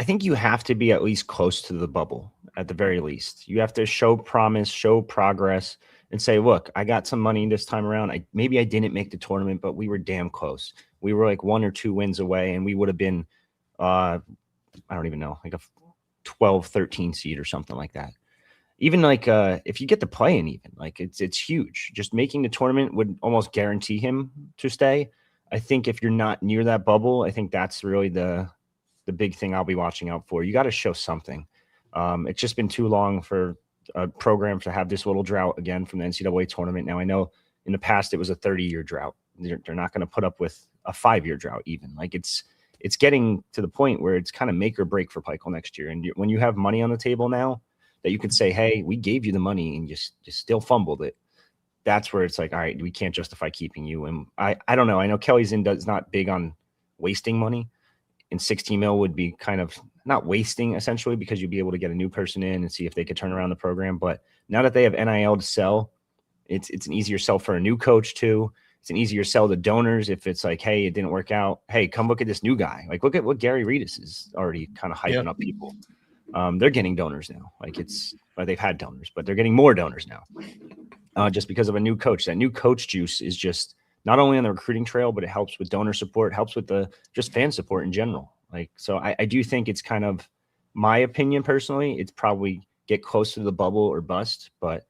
think you have to be at least close to the bubble at the very least. You have to show promise, show progress, and say, look, I got some money this time around. Maybe I didn't make the tournament, but we were damn close. We were like 1 or 2 wins away, and we would have been I don't even know, like a 12, 13 seed or something like that. Even like if you get to play in, even like it's huge. Just making the tournament would almost guarantee him to stay. I think if you're not near that bubble, I think that's really the big thing I'll be watching out for. You got to show something. It's just been too long for a program to have this little drought again from the NCAA tournament. Now I know in the past it was a 30-year drought. They're not going to put up with a 5-year drought even. Like it's getting to the point where it's kind of make or break for Pikel next year. And when you have money on the table now that you could say, hey, we gave you the money and just still fumbled it. That's where it's like, all right, we can't justify keeping you. And I don't know. I know Kelly's is not big on wasting money, and 16 mil would be kind of not wasting essentially, because you'd be able to get a new person in and see if they could turn around the program. But now that they have NIL to sell, it's an easier sell for a new coach too. It's an easier sell to donors if it's like, hey, it didn't work out. Hey, come look at this new guy. Like, look at what Gary Reedus is already kind of hyping up people. They're getting donors now. Like they've had donors, but they're getting more donors now just because of a new coach. That new coach juice is just not only on the recruiting trail, but it helps with donor support, helps with the just fan support in general. Like, so I do think it's kind of my opinion personally. It's probably get close to the bubble or bust, but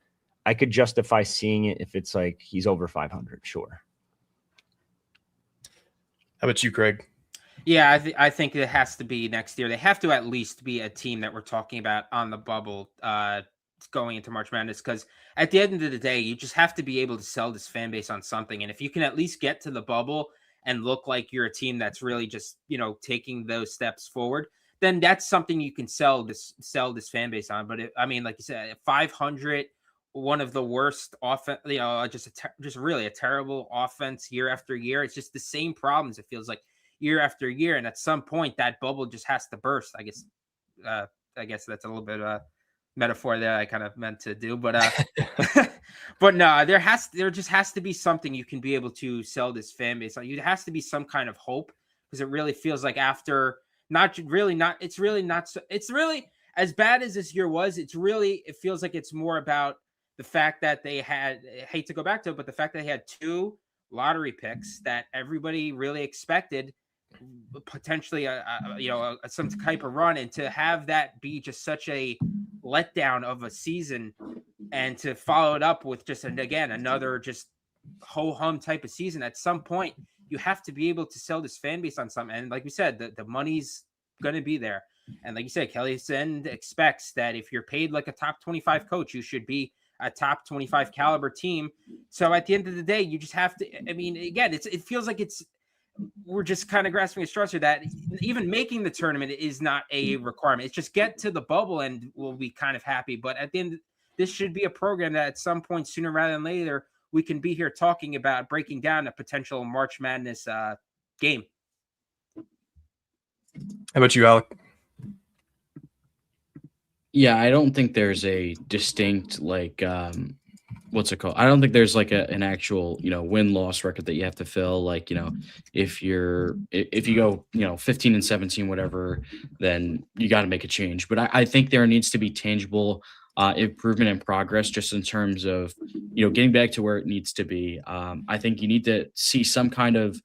I could justify seeing it if it's like he's over 500. Sure. How about you, Craig? Yeah, I think it has to be next year. They have to at least be a team that we're talking about on the bubble going into March Madness, because at the end of the day, you just have to be able to sell this fan base on something. And if you can at least get to the bubble and look like you're a team that's really just, taking those steps forward, then that's something you can sell this fan base on. But like you said, 500, one of the worst offense, just really a terrible offense year after year. It's just the same problems. It feels like year after year. And at some point that bubble just has to burst. I guess that's a little bit of a metaphor that I kind of meant to do, but but no, there just has to be something you can be able to sell this fan base on. There has to be some kind of hope, because it really feels like after it's really as bad as this year was, it feels like it's more about the fact that they had, I hate to go back to it, but the fact that they had 2 lottery picks that everybody really expected potentially some type of run, and to have that be just such a letdown of a season, and to follow it up with just another just ho-hum type of season. At some point you have to be able to sell this fan base on something, and like we said, the money's going to be there. And like you said, Kelly Send expects that if you're paid like a top 25 coach, you should be a top 25 caliber team. So at the end of the day, you just have to, again, it feels like we're just kind of grasping at straws here, that even making the tournament is not a requirement. It's just get to the bubble and we'll be kind of happy. But at the end, this should be a program that at some point, sooner rather than later, we can be here talking about breaking down a potential March Madness game. How about you, Alec? Yeah, I don't think there's a distinct what's it called? I don't think there's like an actual, win-loss record that you have to fill. Like, if you go, 15 and 17, whatever, then you got to make a change. But I think there needs to be tangible improvement and progress, just in terms of, getting back to where it needs to be. I think you need to see some kind of,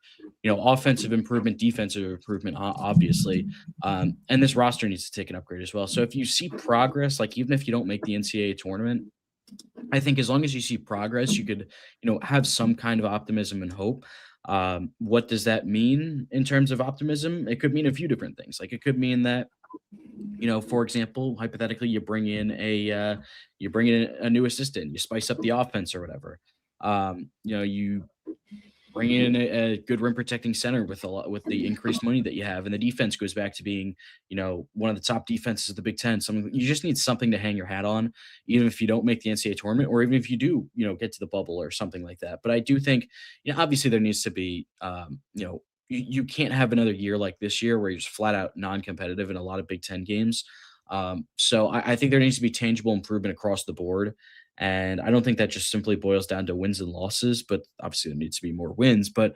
offensive improvement, defensive improvement, obviously. And this roster needs to take an upgrade as well. So if you see progress, like even if you don't make the NCAA tournament, I think as long as you see progress, you could, have some kind of optimism and hope. What does that mean in terms of optimism? It could mean a few different things. Like it could mean that, for example, hypothetically, you bring in a new assistant, you spice up the offense or whatever. You bring in a good rim protecting center with with the increased money that you have, and the defense goes back to being, one of the top defenses of the Big Ten. You just need something to hang your hat on, even if you don't make the NCAA tournament, or even if you do, get to the bubble or something like that. But I do think, obviously there needs to be, you can't have another year like this year where you're just flat out non-competitive in a lot of Big Ten games. So I think there needs to be tangible improvement across the board. And I don't think that just simply boils down to wins and losses, but obviously there needs to be more wins. But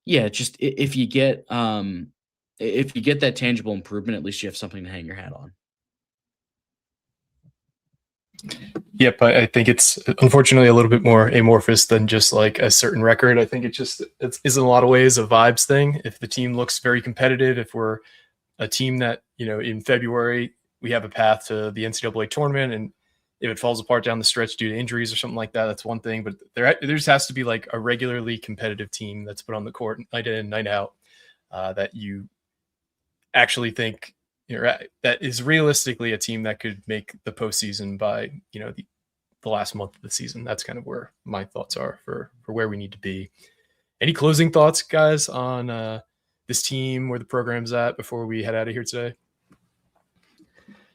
yeah, just if you get that tangible improvement, at least you have something to hang your hat on. Yep, I think it's unfortunately a little bit more amorphous than just like a certain record. I think it's in a lot of ways a vibes thing. If the team looks very competitive, if we're a team that, in February we have a path to the NCAA tournament, and if it falls apart down the stretch due to injuries or something like that, that's one thing. But there just has to be like a regularly competitive team that's put on the court night in, night out, that you actually think that is realistically a team that could make the postseason by the last month of the season. That's kind of where my thoughts are for where we need to be. Any closing thoughts, guys, on this team, where the program's at before we head out of here today?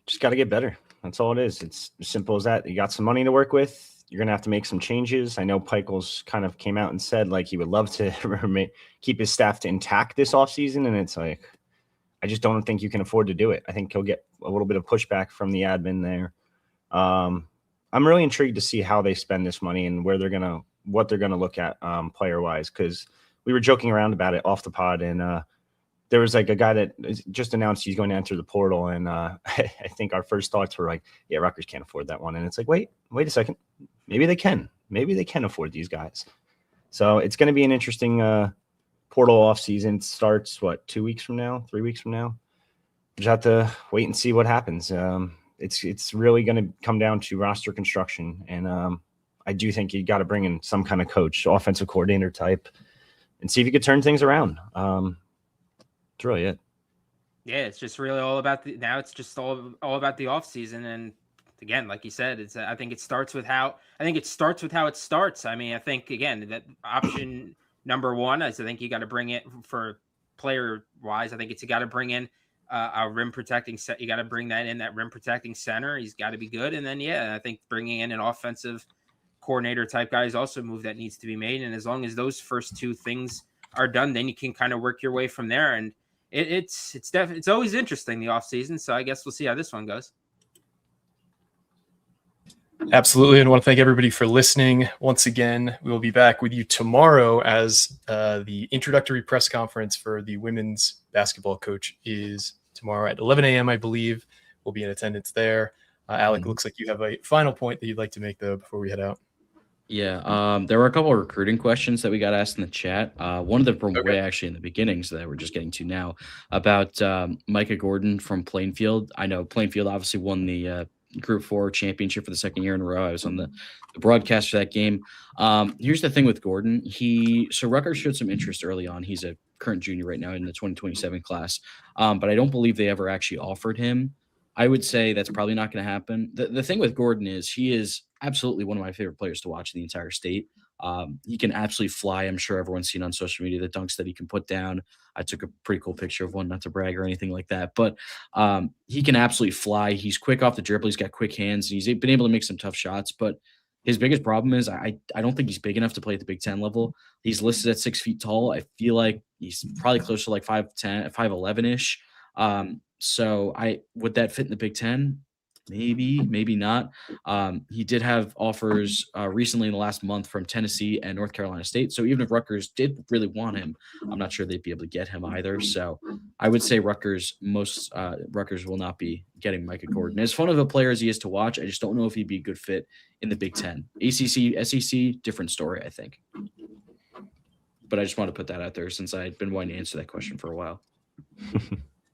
Just got to get better. That's all it is. It's as simple as that. You got some money to work with. You're going to have to make some changes. I know Pikel's kind of came out and said like he would love to keep his staff intact this offseason. And it's like, I just don't think you can afford to do it. I think he'll get a little bit of pushback from the admin there. I'm really intrigued to see how they spend this money and what they're going to look at player wise. Cause we were joking around about it off the pod, and there was like a guy that just announced he's going to enter the portal. And I think our first thoughts were like, yeah, Rutgers can't afford that one. And it's like, wait a second. Maybe they can afford these guys. So it's going to be an interesting portal off season. Starts 3 weeks from now? Just have to wait and see what happens. It's really going to come down to roster construction. And I do think you got to bring in some kind of coach, offensive coordinator type, and see if you could turn things around. That's really it. Yeah, it's just really all about it's just all about the off season. And again, like you said, I think it starts with how it starts. I mean, I think again that option number one is I think you got to bring it for player wise. I think you got to bring in a rim protecting set. You got to bring that rim protecting center. He's got to be good. And then I think bringing in an offensive coordinator type guy is also a move that needs to be made. And as long as those first two things are done, then you can kind of work your way from there. And it's always interesting, the off season. So I guess we'll see how this one goes. Absolutely. And I want to thank everybody for listening. Once again, we will be back with you tomorrow as the introductory press conference for the women's basketball coach is tomorrow at 11 a.m., I believe. We'll be in attendance there. Alec, looks like you have a final point that you'd like to make, though, before we head out. Yeah, there were a couple of recruiting questions that we got asked in the chat. One of them from way actually in the beginnings that we're just getting to now about Micah Gordon from Plainfield. I know Plainfield obviously won the Group 4 championship for the second year in a row. I was on the broadcast for that game. Here's the thing with Gordon. So Rutgers showed some interest early on. He's a current junior right now in the 2027 class, but I don't believe they ever actually offered him. I would say that's probably not going to happen. The thing with Gordon is he is absolutely one of my favorite players to watch in the entire state. He can absolutely fly. I'm sure everyone's seen on social media the dunks that he can put down. I took a pretty cool picture of one, not to brag or anything like that, but he can absolutely fly. He's quick off the dribble. He's got quick hands. And he's been able to make some tough shots, but his biggest problem is I don't think he's big enough to play at the Big Ten level. He's listed at 6 feet tall. I feel like he's probably closer to like 5'10", 5'11"-ish. So would that fit in the Big Ten? Maybe not. He did have offers recently in the last month from Tennessee and North Carolina State. So even if Rutgers did really want him, I'm not sure they'd be able to get him either. So I would say Rutgers will not be getting Micah Gordon. As fun of a player as he is to watch, I just don't know if he'd be a good fit in the Big Ten. ACC, SEC, different story, I think. But I just want to put that out there since I'd been wanting to answer that question for a while.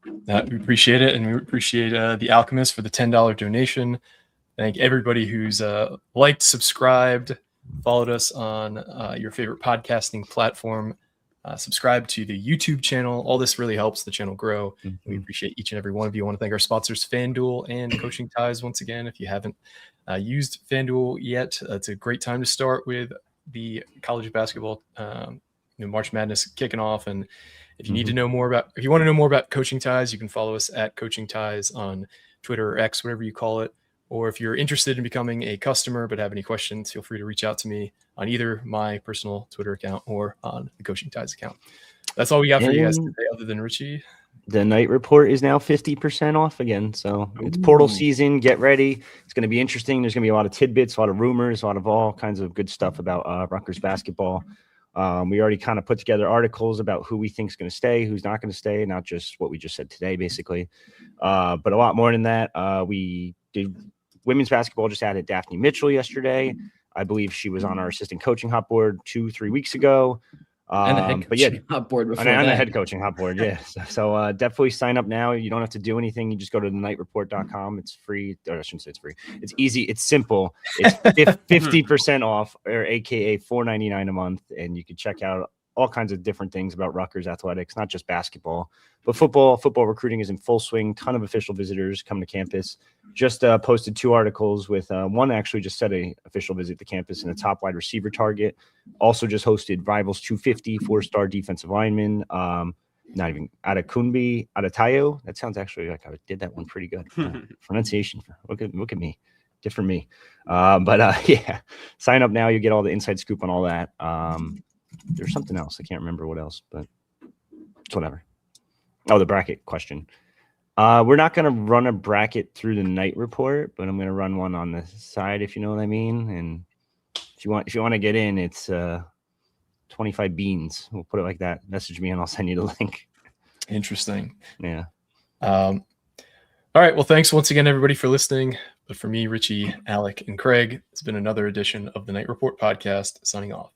We appreciate it, and we appreciate the Alchemist for the $10 donation. Thank everybody who's liked, subscribed, followed us on your favorite podcasting platform Subscribe to the YouTube channel. All this really helps the channel grow. We appreciate each and every one of you. I want to thank our sponsors, FanDuel and Coaching Ties. Once again, if you haven't used FanDuel yet, it's a great time to start with the college basketball, March Madness kicking off. And if you need to know more about, if you want to know more about Coaching Ties, you can follow us at Coaching Ties on Twitter or X, whatever you call it. Or if you're interested in becoming a customer but have any questions, feel free to reach out to me on either my personal Twitter account or on the Coaching Ties account. That's all we got for you guys today, other than Richie. The night report is now 50% off again. So it's portal season. Get ready. It's going to be interesting. There's going to be a lot of tidbits, a lot of rumors, a lot of all kinds of good stuff about Rutgers basketball. We already kind of put together articles about who we think is going to stay, who's not going to stay, not just what we just said today, basically. But a lot more than that. We did women's basketball, just added Daphne Mitchell yesterday. I believe she was on our assistant coaching hot board 2-3 weeks ago. And the head coaching hot board before that. The head coaching hot board, yeah. So definitely sign up now. You don't have to do anything. You just go to thenighreport.com. It's free. Or I shouldn't say it's free. It's easy. It's simple. It's 50% off, or AKA $4.99 a month. And you can check out all kinds of different things about Rutgers athletics, not just basketball, but football. Football recruiting is in full swing. Ton of official visitors come to campus. Just posted 2 articles with one actually just said a official visit to campus and a top wide receiver target. Also just hosted Rivals 250 4-star defensive lineman. Not even Adetayo. That sounds actually like I did that one pretty good. Pronunciation. Look at me. Different me. Yeah, sign up now. You get all the inside scoop on all that. There's something else. I can't remember what else, but it's whatever. Oh, the bracket question. We're not going to run a bracket through the night report, but I'm going to run one on the side, if you know what I mean. And if you want to get in, it's 25 beans. We'll put it like that. Message me and I'll send you the link. Interesting. Yeah. All right. Well, thanks once again, everybody, for listening. But for me, Richie, Alec, and Craig, it's been another edition of the Night Report podcast. Signing off.